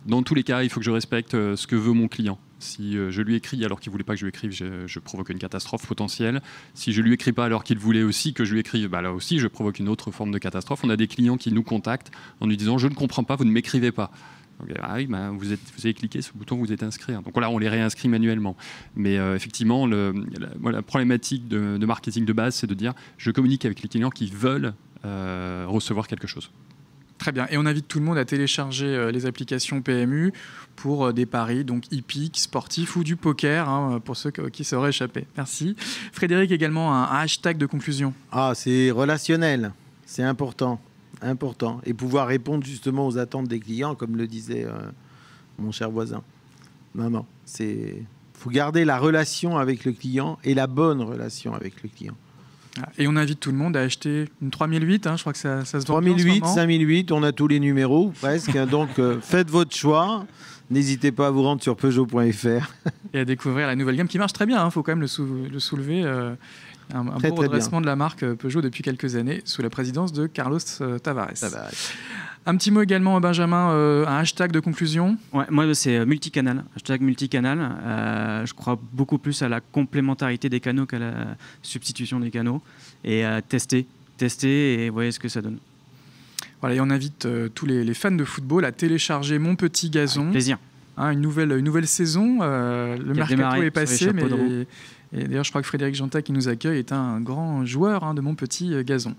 dans tous les cas, il faut que je respecte ce que veut mon client. Si je lui écris alors qu'il ne voulait pas que je lui écrive, je provoque une catastrophe potentielle. Si je ne lui écris pas alors qu'il voulait aussi que je lui écrive, là aussi, je provoque une autre forme de catastrophe. On a des clients qui nous contactent en nous disant « Je ne comprends pas, vous ne m'écrivez pas ». Donc, ah oui, vous avez cliqué sur le bouton, vous êtes inscrit. Donc là, on les réinscrit manuellement. Mais effectivement, la problématique de marketing de base, c'est de dire je communique avec les clients qui veulent recevoir quelque chose. Très bien. Et on invite tout le monde à télécharger les applications PMU pour des paris, donc hippiques, sportifs ou du poker, hein, pour ceux qui sauraient échapper. Merci. Frédéric, également un hashtag de conclusion. Ah, c'est relationnel. C'est important. Et pouvoir répondre justement aux attentes des clients, comme le disait mon cher voisin. Non, faut garder la relation avec le client et la bonne relation avec le client. Et on invite tout le monde à acheter une 3008, je crois que ça se vend 3008, 5008, on a tous les numéros presque, donc faites votre choix. N'hésitez pas à vous rendre sur Peugeot.fr. Et à découvrir la nouvelle gamme qui marche très bien, faut quand même le soulever. Un beau redressement de la marque Peugeot depuis quelques années, sous la présidence de Carlos Tavares. Un petit mot également, Benjamin, un hashtag de conclusion. Ouais, moi, c'est multicanal. Hashtag multicanal. Je crois beaucoup plus à la complémentarité des canaux qu'à la substitution des canaux. Et tester et voyez ce que ça donne. Voilà, et on invite tous les fans de football à télécharger Mon Petit Gazon. Avec plaisir. Une nouvelle saison. Le mercato est passé, mais... Et d'ailleurs, je crois que Frédéric Janta, qui nous accueille, est un grand joueur de Mon Petit Gazon.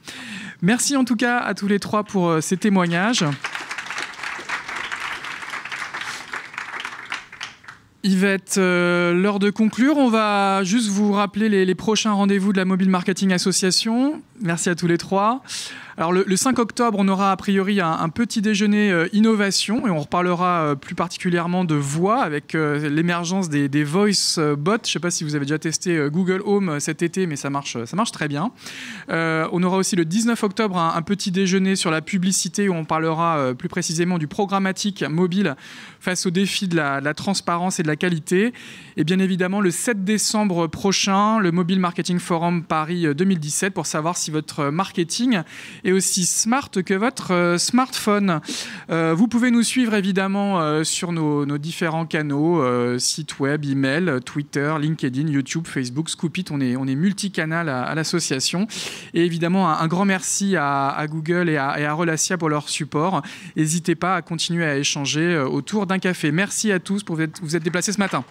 Merci en tout cas à tous les trois pour ces témoignages. Yvette, l'heure de conclure. On va juste vous rappeler les prochains rendez-vous de la Mobile Marketing Association. Merci à tous les trois. Alors le 5 octobre, on aura a priori un petit déjeuner innovation et on reparlera plus particulièrement de voix avec l'émergence des voice bots. Je ne sais pas si vous avez déjà testé Google Home cet été, mais ça marche très bien. On aura aussi le 19 octobre un petit déjeuner sur la publicité où on parlera plus précisément du programmatique mobile face au défi de la transparence et de la qualité. Et bien évidemment, le 7 décembre prochain, le Mobile Marketing Forum Paris 2017 pour savoir si votre marketing est aussi smart que votre smartphone. Vous pouvez nous suivre évidemment sur nos différents canaux, site web, email, Twitter, LinkedIn, YouTube, Facebook, Scoopit. On est multicanal à l'association. Et évidemment, un grand merci à Google et à Relacia pour leur support. N'hésitez pas à continuer à échanger autour d'un café. Merci à tous pour vous être déplacés ce matin.